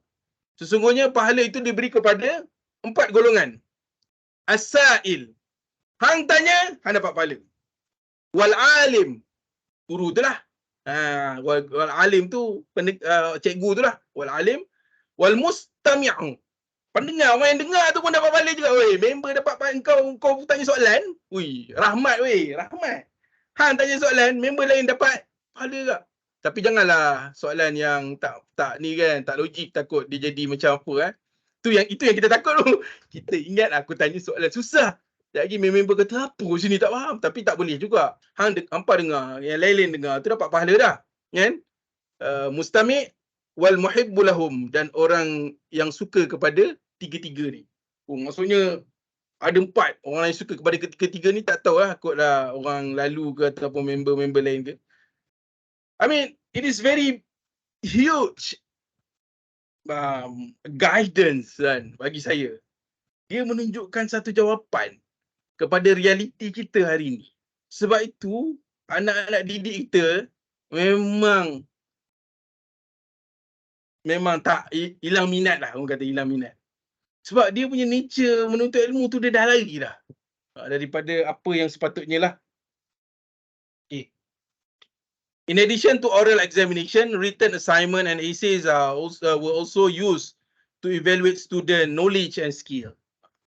Speaker 1: Sesungguhnya pahala itu diberi kepada 4 golongan. As-sa'il. Hang tanya, hang dapat pahala. Wal alim. Guru tu lah. Wal alim tu cikgu tu lah. Wal alim. Wal mustami'u. Pendengar, orang yang dengar tu pun dapat pahala juga. Weh, member dapat kau tanya soalan. Rahmat weh, rahmat. Hang tanya soalan, member lain dapat pahala juga. Tapi janganlah soalan yang tak ni kan, tak logik, takut dia jadi macam apa Itu yang kita takut tu. Kita ingat aku tanya soalan susah. Sekejap lagi member kata apa sini tak faham. Tapi tak boleh juga. Hampa dengar, yang lain-lain dengar tu dapat pahala dah. Kan? Mustami' wal muhibbu lahum, dan orang yang suka kepada tiga-tiga ni. Maksudnya ada 4 orang yang suka kepada ketiga ni, tak tahu lah kotlah orang lalu ke ataupun member-member lain ke. I mean, it is very huge guidance kan bagi saya. Dia menunjukkan satu jawapan kepada realiti kita hari ni. Sebab itu anak-anak didik kita memang tak hilang minat lah, orang kata hilang minat. Sebab dia punya nature menuntut ilmu tu dia dah lari dah daripada apa yang sepatutnya lah. Okay. In addition to oral examination, written assignment and essays were also used to evaluate student knowledge and skill.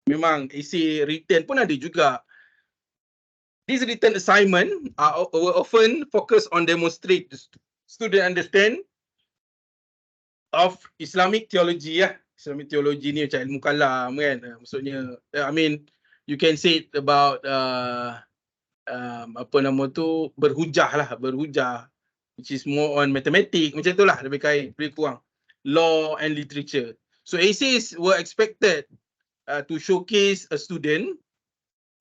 Speaker 1: Memang essay written pun ada juga. These written assignment were often focused on demonstrate the student understand of Islamic theology Islamic theology ni macam ilmu kalam kan. Maksudnya I mean you can say it about berhujah which is more on mathematics macam itulah, lebih kurang law and literature. So essays were expected to showcase a student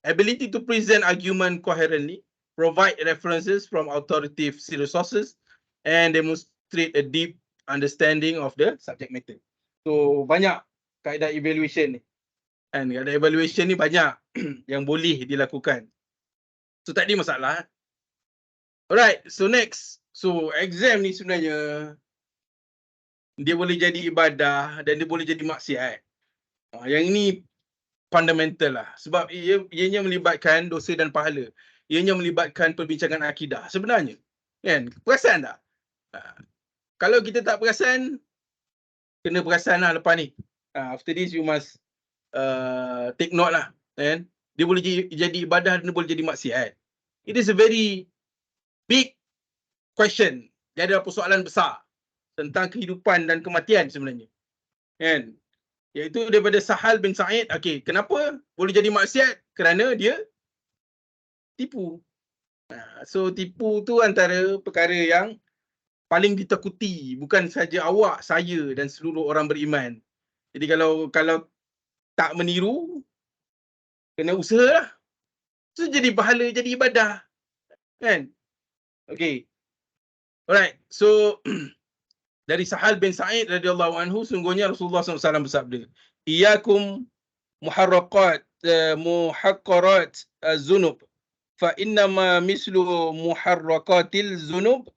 Speaker 1: ability to present argument coherently, provide references from authoritative resources, and demonstrate a deep understanding of the subject matter. So banyak kaedah evaluation ni. And kaedah evaluation ni banyak yang boleh dilakukan. So tak ada masalah. Alright, so next. So exam ni sebenarnya dia boleh jadi ibadah dan dia boleh jadi maksiat. Yang ini fundamental lah. Sebab ianya melibatkan dosa dan pahala. Ianya melibatkan perbincangan akidah sebenarnya. Kan? Perasan tak? Kalau kita tak perasan, kena perasan lah lepas ni. After this you must take note lah. Kan? Dia boleh jadi ibadah dan dia boleh jadi maksiat. It is a very big question. Dia adalah persoalan besar tentang kehidupan dan kematian sebenarnya. Kan? Iaitu daripada Sahal bin Sa'id. Okey, kenapa boleh jadi maksiat? Kerana dia tipu. So tipu tu antara perkara yang paling ditakuti, bukan saja awak, saya dan seluruh orang beriman. Jadi kalau tak meniru, kena usahalah. So jadi pahala, jadi ibadah. Kan? Okey. Alright. So dari Sahal bin Sa'id radhiyallahu anhu, sungguhnya Rasulullah SAW bersabda, "Iyyakum muhaqqarat az-zunub fa innama mislu muharrakatil zunub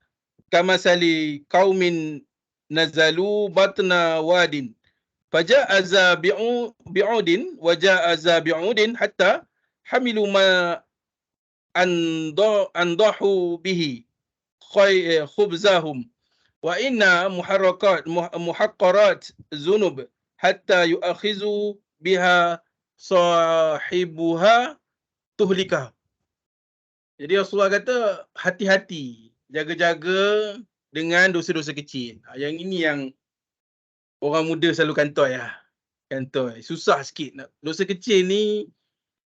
Speaker 1: kamasali qaumin nazalu batna wadin faja'a bi'udin wa ja'a bi'udin hatta hamilu ma andahu bihi khubzahum wa inna muhaqqarat zunub hatta yu'akhizu biha sahibuha tuhlikah. Jadi Rasulullah kata hati-hati, jaga-jaga dengan dosa-dosa kecil. Yang ini yang orang muda selalu kantoi lah. Kantoi. Susah sikit. Dosa kecil ni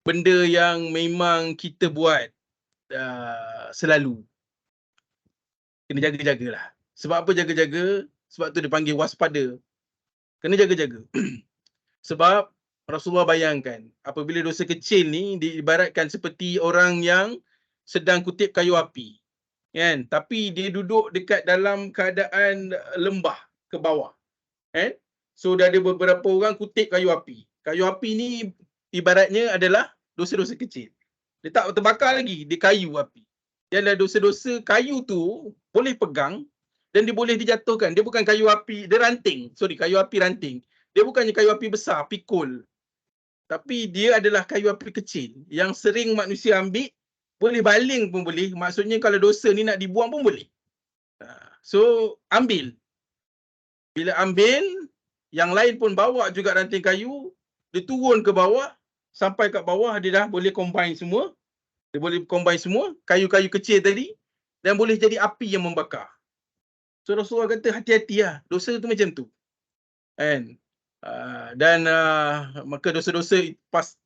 Speaker 1: benda yang memang kita buat selalu. Kena jaga-jagalah. Sebab apa jaga-jaga? Sebab tu dia panggil waspada. Kena jaga-jaga. Sebab Rasulullah bayangkan, apabila dosa kecil ni diibaratkan seperti orang yang sedang kutip kayu api. Kan? Tapi dia duduk dekat dalam keadaan lembah ke bawah. Kan? So dah ada beberapa orang kutip kayu api. Kayu api ni ibaratnya adalah dosa-dosa kecil. Dia tak terbakar lagi, dia kayu api. Yang dosa-dosa kayu tu boleh pegang dan dia boleh dijatuhkan. Dia bukan kayu api, dia ranting. Sorry, kayu api ranting. Dia bukannya kayu api besar, pikul. Tapi dia adalah kayu api kecil yang sering manusia ambil, boleh baling pun boleh. Maksudnya kalau dosa ni nak dibuang pun boleh. So, ambil. Bila ambil, yang lain pun bawa juga ranting kayu, dia turun ke bawah, sampai kat bawah dia dah boleh combine semua. Dia boleh combine semua, kayu-kayu kecil tadi, dan boleh jadi api yang membakar. So Rasulullah kata hati-hati lah, dosa tu macam tu. Kan? Dan maka dosa-dosa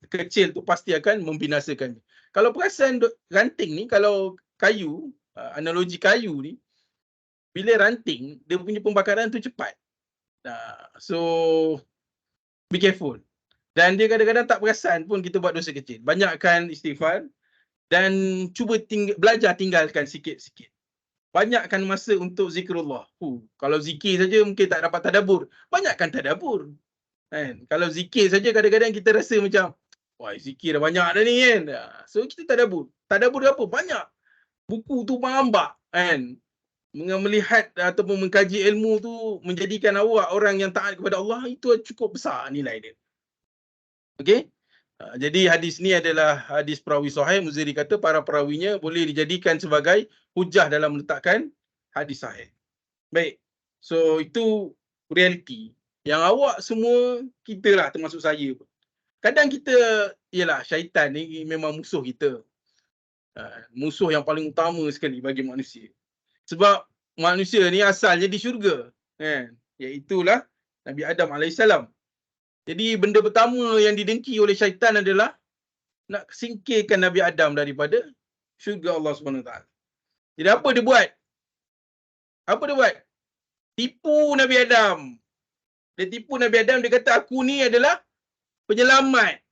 Speaker 1: kecil tu pasti akan membinasakan. Kalau perasan ranting ni, kalau kayu, analogi kayu ni, bila ranting, dia punya pembakaran tu cepat. So, be careful. Dan dia kadang-kadang tak perasan pun kita buat dosa kecil. Banyakkan istighfar dan cuba belajar tinggalkan sikit-sikit. Banyakkan masa untuk zikrullah. Kalau zikir saja mungkin tak dapat tadabbur. Banyakkan tadabbur. Kan? Kalau zikir saja kadang-kadang kita rasa macam, wah zikir dah banyak dah ni kan. So kita tadabbur. Tadabbur apa? Banyak. Buku tu mengambak kan. Melihat ataupun mengkaji ilmu tu menjadikan awak orang yang taat kepada Allah, itu cukup besar nilai dia. Okey? Jadi hadis ni adalah hadis perawi sahih. Muziri kata para perawinya boleh dijadikan sebagai hujah dalam meletakkan hadis sahih. Baik. So itu realiti. Yang awak semua, kita lah termasuk saya pun. Kadang kita, yalah syaitan ni memang musuh kita. Musuh yang paling utama sekali bagi manusia. Sebab manusia ni asalnya di syurga. Iaitulah Nabi Adam AS. Jadi benda pertama yang didengki oleh syaitan adalah nak singkirkan Nabi Adam daripada syurga Allah SWT. Jadi apa dia buat? Apa dia buat? Tipu Nabi Adam. Dia tipu Nabi Adam, dia kata aku ni adalah penyelamat.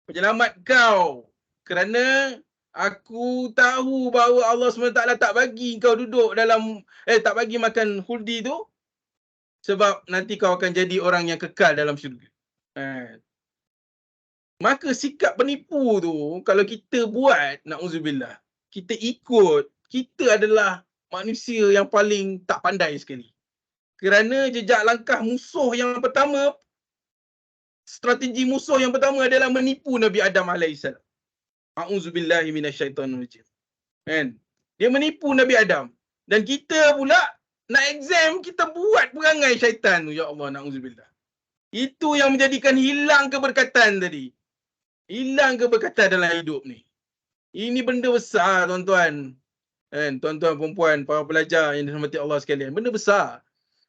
Speaker 1: Penyelamat kau. Kerana aku tahu bahawa Allah SWT tak bagi kau duduk dalam, tak bagi makan khuldi tu. Sebab nanti kau akan jadi orang yang kekal dalam syurga. Maka sikap penipu tu, kalau kita buat, na'udzubillah, kita ikut, kita adalah manusia yang paling tak pandai sekali. Kerana jejak langkah musuh yang pertama, strategi musuh yang pertama adalah menipu Nabi Adam AS. A'udzubillahi minasyaitonirrajim. Kan? Dia menipu Nabi Adam. Dan kita pula nak exam, kita buat perangai syaitan tu. Ya Allah, na'udzubillah. Itu yang menjadikan hilang keberkatan tadi. Hilang keberkatan dalam hidup ni. Ini benda besar, tuan-tuan. Tuan-tuan, perempuan, para pelajar yang dirahmati Allah sekalian. Benda besar.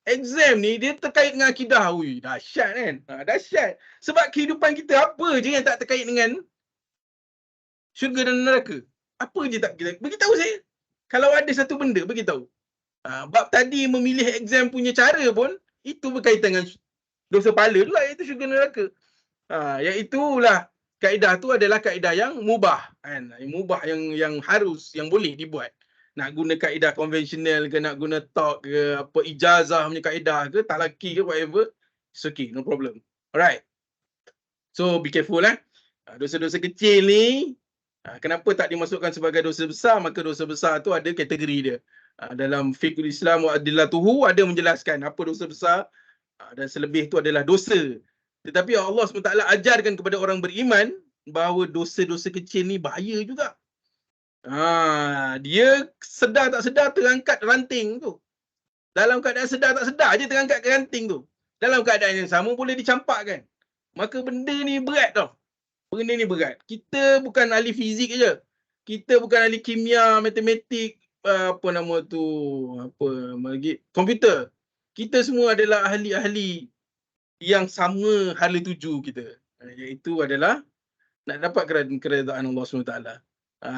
Speaker 1: Exam ni dia terkait dengan akidah. Ui, dahsyat kan? Dahsyat. Sebab kehidupan kita apa je yang tak terkait dengan syurga dan neraka? Apa je tak kita beritahu saya. Kalau ada satu benda, beritahu. Bab tadi memilih exam punya cara pun, itu berkaitan dengan dosa pahala tu lah, iaitu syurga dan neraka. Iaitulah kaedah tu adalah kaedah yang mubah. Kan? Yang mubah, yang harus, yang boleh dibuat. Nak guna kaedah konvensional ke, nak guna talk ke, apa ijazah punya kaedah ke, talaki ke, whatever, it's okay, no problem. Alright. So be careful lah. Dosa-dosa kecil ni Kenapa tak dimasukkan sebagai dosa besar? Maka dosa besar tu ada kategori dia. Dalam fiqhul Islam wa adillatuhu ada menjelaskan apa dosa besar dan selebih tu adalah dosa. Tetapi Allah SWT ajarkan kepada orang beriman bahawa dosa-dosa kecil ni bahaya juga. Dia sedar tak sedar terangkat ranting tu. Dalam keadaan sedar tak sedar je terangkat ke ranting tu. Dalam keadaan yang sama boleh dicampakkan. Maka benda ni berat tau. Benda ni berat. Kita bukan ahli fizik je. Kita bukan ahli kimia, matematik, apa nama tu, apa lagi, komputer. Kita semua adalah ahli-ahli yang sama hala tuju kita. Iaitu adalah nak dapat keredaan Allah SWT.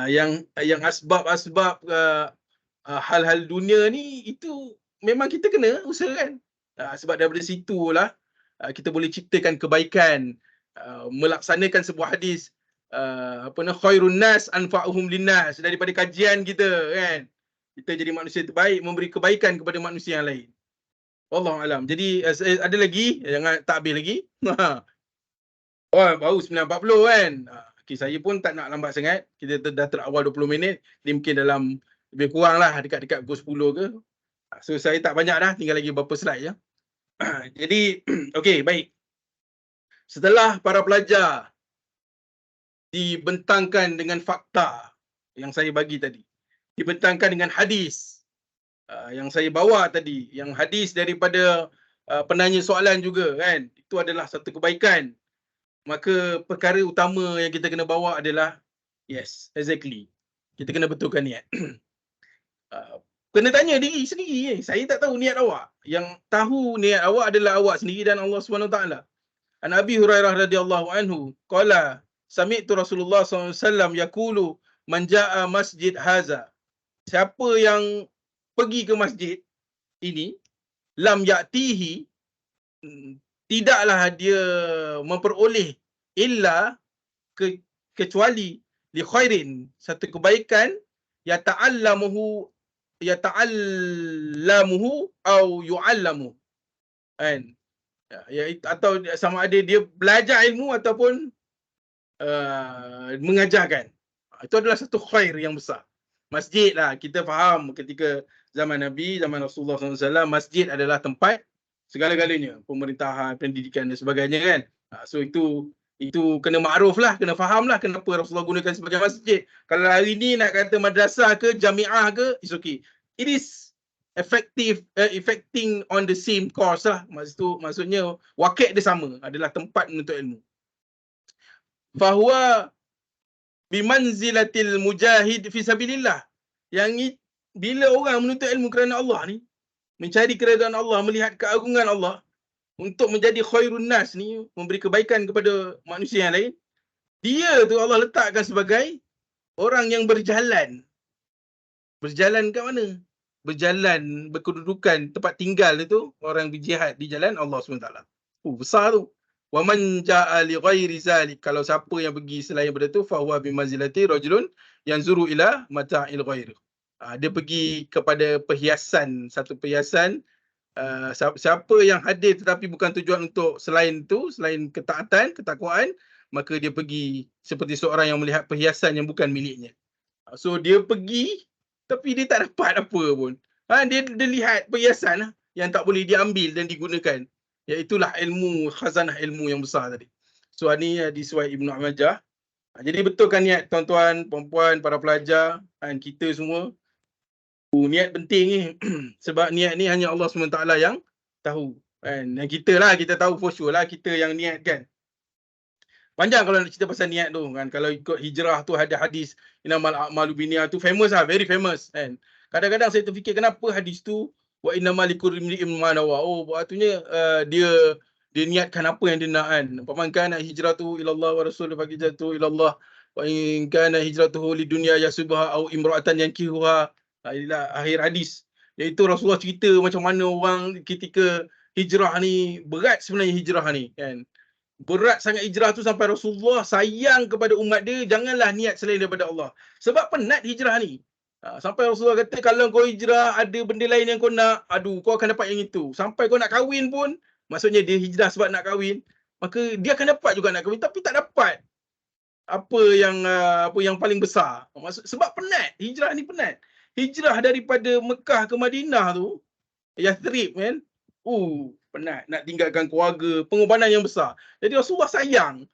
Speaker 1: Yang asbab-asbab hal-hal dunia ni itu memang kita kena usahakan. Sebab daripada situlah kita boleh ciptakan kebaikan, melaksanakan sebuah hadis khairun nas anfa'uhum linnas, daripada kajian kita kan. Kita jadi manusia terbaik, memberi kebaikan kepada manusia yang lain. Wallahu alam. Jadi ada lagi, jangan tak habis lagi. Baru 9.40 kan. Okay, saya pun tak nak lambat sangat. Kita dah terawal 20 minit. Dia mungkin dalam lebih kurang lah dekat-dekat pukul 10 ke. So saya tak banyak dah, tinggal lagi beberapa slide ya. Jadi okey, baik. Setelah para pelajar dibentangkan dengan fakta yang saya bagi tadi, dibentangkan dengan hadis yang saya bawa tadi, yang hadis daripada penanya soalan juga kan, itu adalah satu kebaikan. Maka perkara utama yang kita kena bawa adalah, yes, exactly, kita kena betulkan niat. Kena tanya diri sendiri. Saya tak tahu niat awak. Yang tahu niat awak adalah awak sendiri dan Allah SWT. An Abi Hurairah radhiyallahu anhu qala sami'tu Rasulullah SAW yaqulu man jaa masjid haza. Siapa yang pergi ke masjid ini, lam ya'tihi, tidaklah dia memperoleh illa kecuali li khairin, satu kebaikan, yata'allamuhu au yu'allamu, kan, atau sama ada dia belajar ilmu ataupun mengajarkan. Itu adalah satu khair yang besar. Masjid lah, kita faham ketika zaman Nabi, zaman Rasulullah SAW, masjid adalah tempat segala-galanya, pemerintahan, pendidikan dan sebagainya kan. So itu kena makruf lah, kena faham lah kenapa Rasulullah gunakan sebagai masjid. Kalau hari ni nak kata madrasah ke, jamiah ke, it's okay. It is affecting on the same course lah. Maksudnya wakil dia sama, adalah tempat menuntut ilmu. Fahuwa bimanzilatil mujahid fi sabilillah. Yang bila orang menuntut ilmu kerana Allah ni, mencari keredaan Allah, melihat keagungan Allah, untuk menjadi khairun nas ni, memberi kebaikan kepada manusia yang lain, dia tu Allah letakkan sebagai orang yang berjalan. Berjalan kat mana? Berjalan, berkedudukan, tempat tinggal itu, orang berjihad di jalan Allah SWT. Besar tu. Wa man jaa li ghairi zalik, kalau siapa yang pergi selain daripada tu, fa huwa bi manzilati rajulun yanzuru ila mata'il ghair. Dia pergi kepada perhiasan, satu perhiasan. Siapa yang hadir tetapi bukan tujuan untuk selain tu, selain ketaatan, ketakwaan, maka dia pergi seperti seorang yang melihat perhiasan yang bukan miliknya. So dia pergi tapi dia tak dapat apa pun. Dia lihat perhiasan yang tak boleh diambil dan digunakan. Iaitulah ilmu, khazanah ilmu yang besar tadi. So ni hadis riwayat Ibnu Majah. Jadi betulkan niat tuan-tuan, puan-puan, para pelajar dan kita semua. Niat penting ni. Sebab niat ni hanya Allah SWT yang tahu. Dan kita lah, kita tahu for sure lah kita yang niat kan. Panjang kalau nak cerita pasal niat tu kan. Kalau ikut hijrah tu ada hadis innamal a'malu binniyat tu famous lah, very famous kan. Kadang-kadang saya terfikir kenapa hadis tu wa innamal likulli imri'in ma nawa. Artinya dia niatkan apa yang dia nak kan. Faman kana hijratuhu ila Allah wa rasulih fa hijratuhu ila Allah wa in kana hijratuhu lidunya yasubha au imra'atan yankihuha. Inilah akhir hadis. Iaitu Rasulullah cerita macam mana orang ketika hijrah ni, berat sebenarnya hijrah ni kan. Berat sangat hijrah tu sampai Rasulullah sayang kepada umat dia, janganlah niat selain daripada Allah. Sebab penat hijrah ni. Sampai Rasulullah kata kalau kau hijrah ada benda lain yang kau nak, kau akan dapat yang itu. Sampai kau nak kahwin pun, maksudnya dia hijrah sebab nak kahwin, maka dia akan dapat juga nak kahwin tapi tak dapat. apa yang paling besar. Sebab penat, hijrah ni penat. Hijrah daripada Mekah ke Madinah tu, Yathrib kan. Penat nak tinggalkan keluarga, pengorbanan yang besar. Jadi Rasulullah sayang.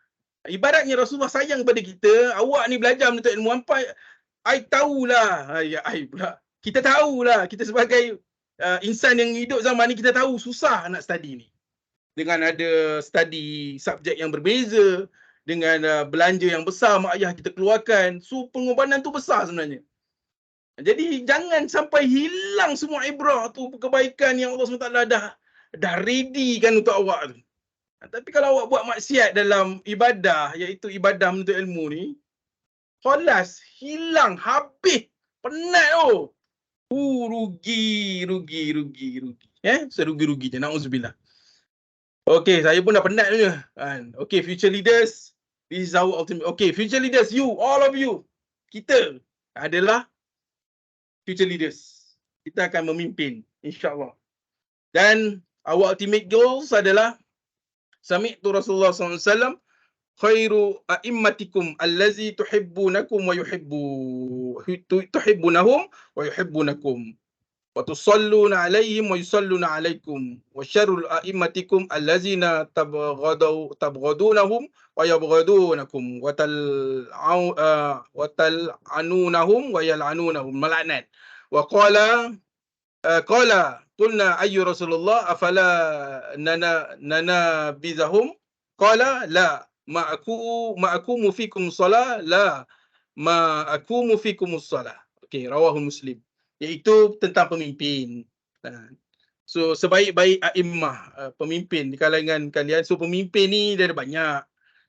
Speaker 1: Ibaratnya Rasulullah sayang pada kita, awak ni belajar menuntut ilmu apa, I tahulah. I pula. Kita tahulah, kita sebagai insan yang hidup zaman ni, kita tahu susah nak study ni. Dengan ada study subjek yang berbeza, dengan belanja yang besar mak ayah kita keluarkan. So pengorbanan tu besar sebenarnya. Jadi jangan sampai hilang semua ibrah tu, kebaikan yang Allah SWT dah ready kan untuk awak tu. Tapi kalau awak buat maksiat dalam ibadah, iaitu ibadah menuntut ilmu ni, khalas, hilang, habis, penat tu. Rugi. Serugi-rugi je, na'udzubillah. Okay, saya pun dah penat je kan. Okay, future leaders, this is our ultimate. Okay, future leaders, you, all of you, kita adalah future leaders. Kita akan memimpin, insyaAllah. Dan our ultimate goals adalah sami'tu Rasulullah SAW, khairu a'immatikum allazi tuhibbunakum wa tuhibbunahum wa yuhibbunakum wa tusalluna alaihim wa yusalluna alaikum wa syarrul a'immatikum allazina tabghadunahum wa yabghadunakum wa tal'anunahum wa yal'anunahum, malaknat. Wa qala qulna ayyu Rasulullah afala nanabizahum qala la ma'akumu fikum salah la ma'akumu fikum salah. Okey, rawahul Muslim. Iaitu tentang pemimpin. So sebaik-baik a'immah, pemimpin di kalangan kalian. So pemimpin ni dia ada banyak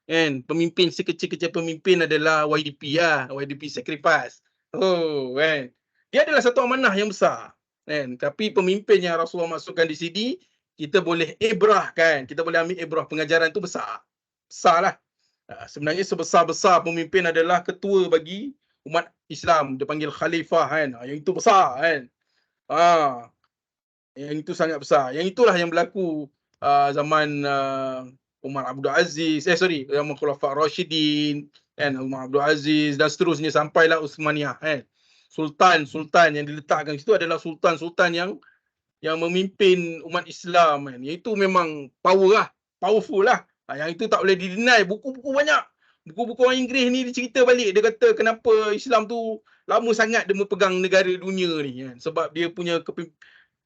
Speaker 1: kan. Pemimpin sekecil-kecil pemimpin adalah YDP lah, YDP sacrifice. Kan. Dia adalah satu amanah yang besar kan. Tapi pemimpin yang Rasulullah masukkan di sini, kita boleh ibrah kan. Kita boleh ambil ibrah, pengajaran tu besar lah. Sebenarnya sebesar-besar pemimpin adalah ketua bagi umat Islam. Dia panggil khalifah kan. Yang itu besar kan. Yang itu sangat besar. Yang itulah yang berlaku zaman Umar Abdul Aziz, zaman Khulafa Rashidin kan, Umar Abdul Aziz dan seterusnya sampailah Uthmaniyah kan. Sultan yang diletakkan situ adalah sultan yang memimpin umat Islam kan. Itu memang powerful lah. Yang itu tak boleh dideny. Buku-buku banyak. Buku-buku orang Inggeris ni dia cerita balik. Dia kata kenapa Islam tu lama sangat dia memegang negara dunia ni kan. Sebab dia punya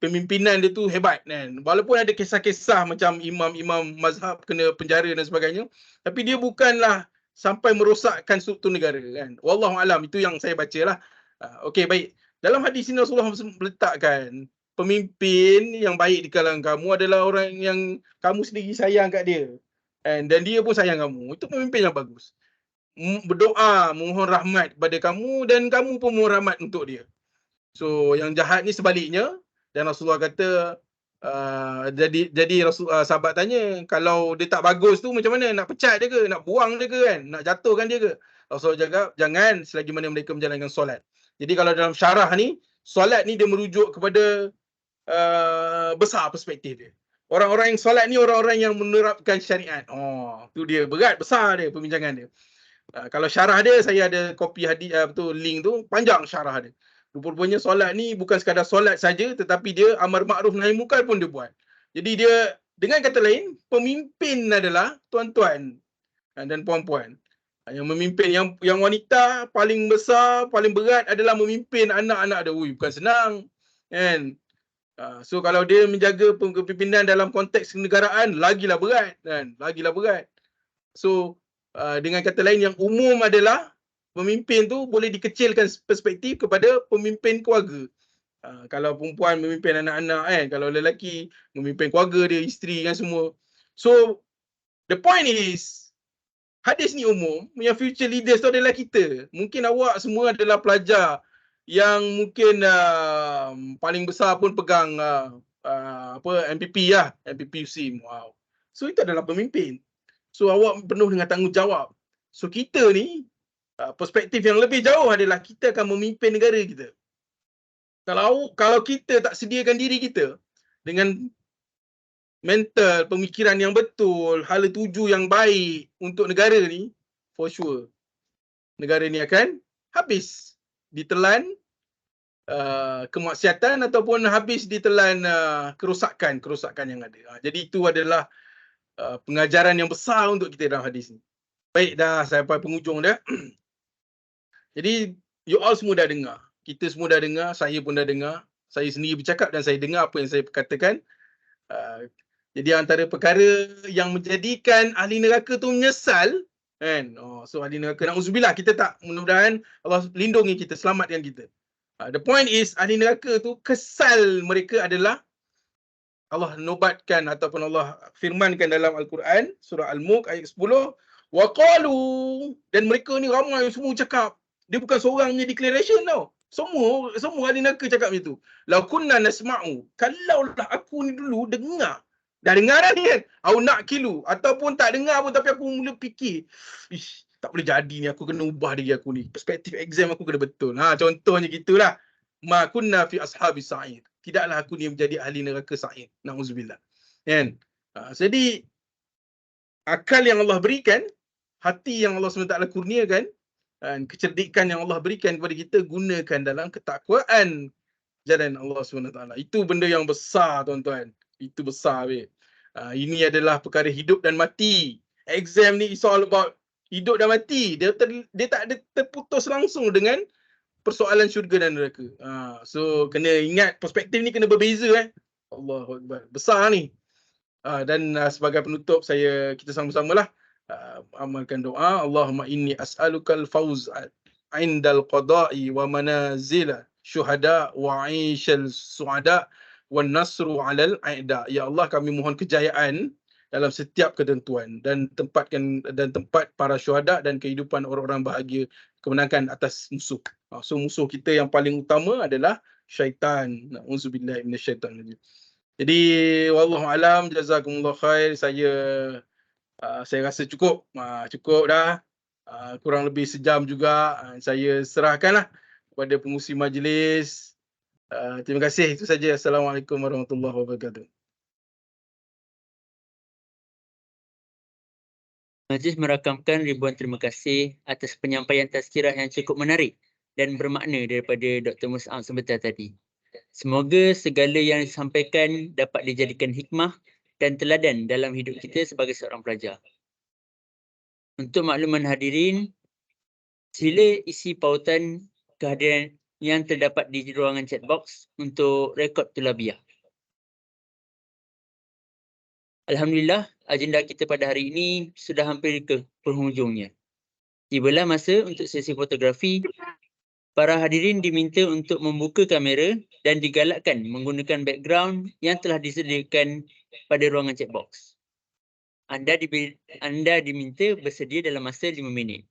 Speaker 1: pemimpinan dia tu hebat kan. Walaupun ada kisah-kisah macam imam-imam mazhab kena penjara dan sebagainya, tapi dia bukanlah sampai merosakkan struktur negara kan. Wallahualam, itu yang saya bacalah. Okey, baik. Dalam hadis ini Rasulullah meletakkan pemimpin yang baik di kalangan kamu adalah orang yang kamu sendiri sayang kat dia. Dan dia pun sayang kamu. Itu pemimpin yang bagus. Berdoa, mohon rahmat kepada kamu dan kamu pun mohon rahmat untuk dia. So yang jahat ni sebaliknya. Dan Rasulullah kata jadi sahabat tanya, kalau dia tak bagus tu macam mana? Nak pecat dia ke? Nak buang dia ke kan? Nak jatuhkan dia ke? Rasulullah cakap jangan selagi mana mereka menjalankan solat. Jadi kalau dalam syarah ni, solat ni dia merujuk kepada besar perspektif dia. Orang-orang yang solat ni orang-orang yang menerapkan syariat. Tu dia, berat, besar dia perbincangan dia. Kalau syarah dia, saya ada kopi hadis link tu, panjang syarah dia. Rupanya solat ni bukan sekadar solat saja, tetapi dia amar ma'ruf nahi munkar pun dia buat. Jadi dia, dengan kata lain, pemimpin adalah tuan-tuan dan puan-puan. Yang memimpin, yang wanita paling besar, paling berat adalah memimpin anak-anak dia. Bukan senang kan. So kalau dia menjaga kepimpinan dalam konteks kenegaraan, lagilah berat kan, lagilah berat. So dengan kata lain, yang umum adalah pemimpin tu boleh dikecilkan perspektif kepada pemimpin keluarga. Kalau perempuan memimpin anak-anak kan, kalau lelaki memimpin keluarga dia, isteri kan semua. So the point is, hadis ni umum, yang future leaders tu adalah kita. Mungkin awak semua adalah pelajar yang mungkin paling besar pun pegang MPP lah, MPP USIM. Wow. So itu adalah pemimpin. So awak penuh dengan tanggungjawab. So kita ni perspektif yang lebih jauh adalah kita akan memimpin negara kita. Kalau kita tak sediakan diri kita dengan mental, pemikiran yang betul, hala tuju yang baik untuk negara ni, for sure negara ni akan habis ditelan kemaksiatan ataupun habis ditelan kerosakan yang ada. Jadi itu adalah pengajaran yang besar untuk kita dalam hadis ni. Baik, dah sampai penghujung dah. Jadi you all semua dah dengar. Kita semua dah dengar, saya pun dah dengar. Saya sendiri bercakap dan saya dengar apa yang saya katakan. Jadi antara perkara yang menjadikan ahli neraka tu menyesal, kan? So ahli neraka, na'udzubillah, kita tak, mudah-mudahan Allah lindungi kita, selamatkan kita. The point is, ahli neraka tu kesal mereka adalah Allah nobatkan ataupun Allah firmankan dalam Al-Quran surah Al-Mulk ayat 10, wa qalu, dan mereka ni ramai semua cakap. Dia bukan seorang punya declaration tau. Semua ahli neraka cakap macam tu. La kunna nasma'u, kalaulah aku ni dulu dengar. Dah dengar dah ni kan. Au naqilu, ataupun tak dengar pun tapi aku mula fikir, ish, tak boleh jadi ni, aku kena ubah diri aku ni. Perspektif exam aku kena betul. Contohnya gitulah. Ma kunna fi ashabis sa'ir. Tidaklah aku ni menjadi ahli neraka sa'ir. Na'udzubillah. Kan? Jadi akal yang Allah berikan, hati yang Allah SWT kurniakan, dan kecerdikan yang Allah berikan kepada kita, gunakan dalam ketakwaan jalan Allah SWT. Itu benda yang besar, tuan-tuan. Itu besar. Ini adalah perkara hidup dan mati. Exam ni is all about hidup dan mati. Dia tak ada terputus langsung dengan persoalan syurga dan neraka. So kena ingat, perspektif ni kena berbeza. Allahu Akbar. Besar ni. Dan sebagai penutup, kita sama-samalah amalkan doa. Allahumma inni as'alukal fawz indal qada'i wa manazil syuhada wa 'ishal su'ada wan nasru 'alal a'da. Ya Allah, kami mohon kejayaan dalam setiap ketentuan dan tempat para syuhada dan kehidupan orang-orang bahagia, kemenangan atas musuh. So musuh kita yang paling utama adalah syaitan. Na'udzubillah minasyaitanir rajim. Jadi wallahu alam, jazakumullah khair. Saya rasa cukup dah. Kurang lebih sejam juga. Saya serahkanlah kepada pengurusi majlis. Terima kasih, itu saja. Assalamualaikum warahmatullahi wabarakatuh.
Speaker 2: Majlis merakamkan ribuan terima kasih atas penyampaian tazkirah yang cukup menarik dan bermakna daripada Dr. Mus'ab sebentar tadi. Semoga segala yang disampaikan dapat dijadikan hikmah dan teladan dalam hidup kita sebagai seorang pelajar. Untuk makluman hadirin, sila isi pautan kehadiran yang terdapat di ruangan chat box untuk rekod tulabiah. Alhamdulillah, agenda kita pada hari ini sudah hampir ke penghujungnya. Tibalah masa untuk sesi fotografi. Para hadirin diminta untuk membuka kamera dan digalakkan menggunakan background yang telah disediakan pada ruangan chat box. Anda diminta bersedia dalam masa 5 minit.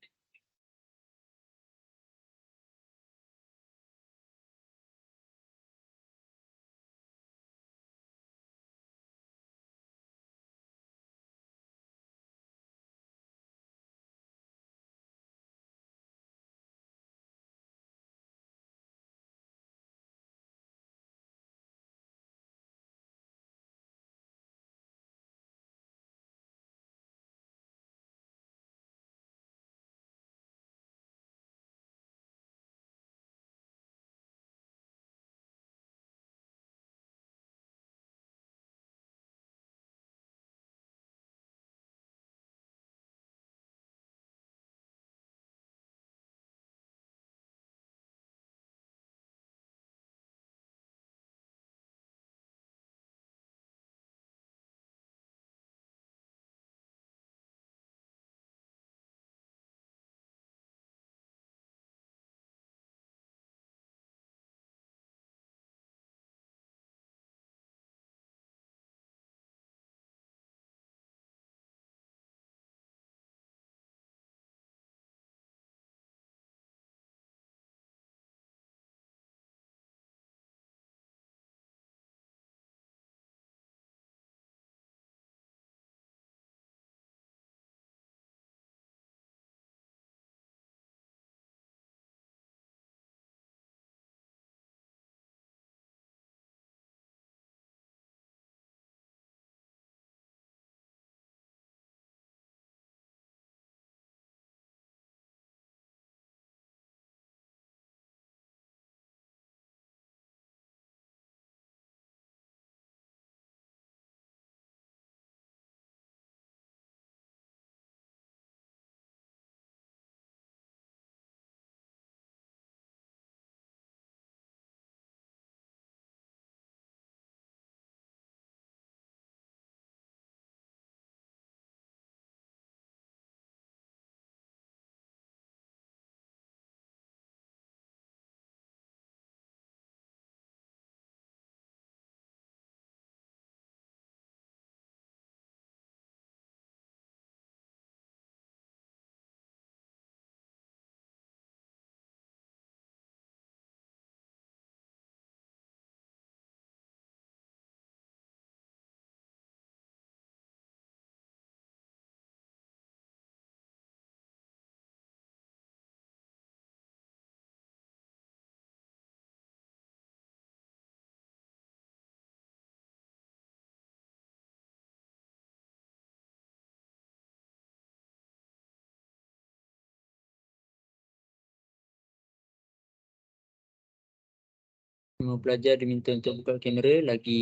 Speaker 2: Semua pelajar diminta untuk buka kamera lagi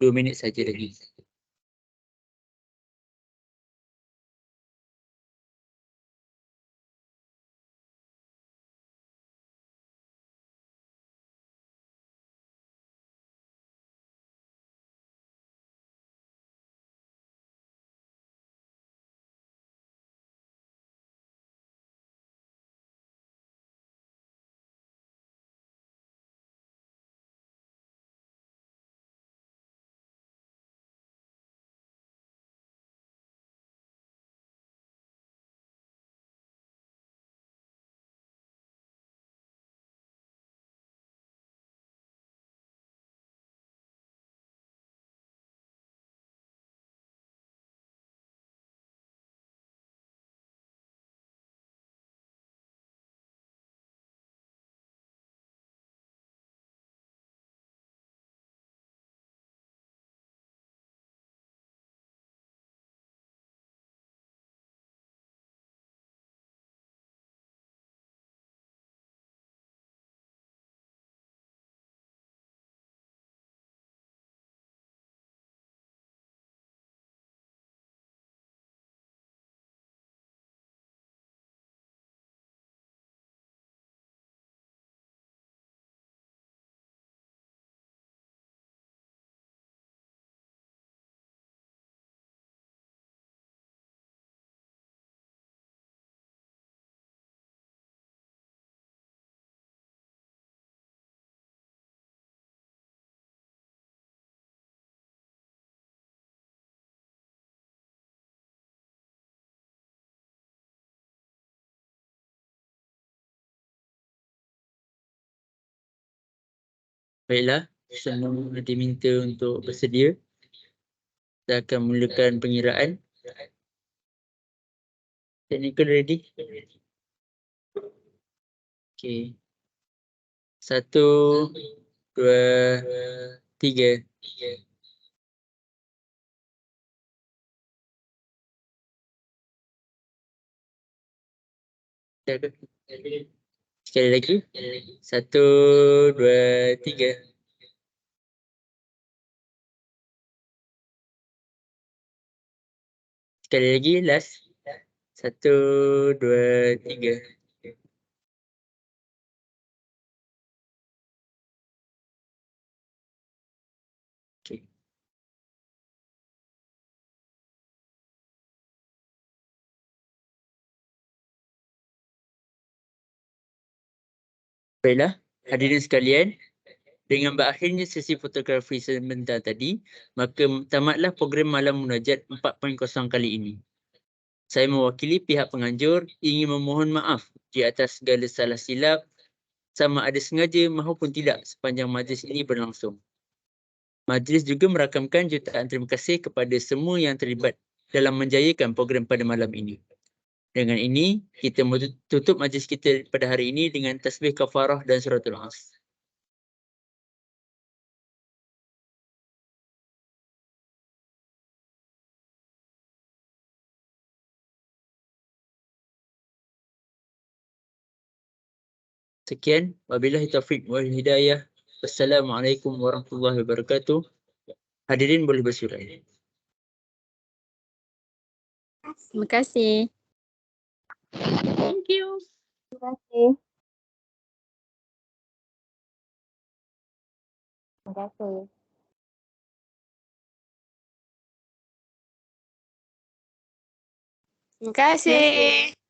Speaker 2: 2 minit saja lagi. Baiklah, semua diminta untuk bersedia. Kita akan mulakan pengiraan. Technical ready? Okay. 1, 2, 3. Sekali lagi. 1, 2, 3. Sekali lagi, last. 1, 2, 3. Okay. Baiklah, hadirin sekalian, dengan berakhirnya sesi fotografi sebentar tadi, maka tamatlah program Malam Munajat 4.0 kali ini. Saya mewakili pihak penganjur ingin memohon maaf di atas segala salah silap sama ada sengaja maupun tidak sepanjang majlis ini berlangsung. Majlis juga merakamkan jutaan terima kasih kepada semua yang terlibat dalam menjayakan program pada malam ini. Dengan ini, kita tutup majlis kita pada hari ini dengan tasbih kafarah dan suratul As. Sekian, wabillahi taufiq wal hidayah. Wassalamualaikum warahmatullahi wabarakatuh. Hadirin boleh bersurai.
Speaker 3: Terima kasih.
Speaker 4: Thank you.
Speaker 3: Terima kasih. Terima kasih.
Speaker 4: Terima kasih.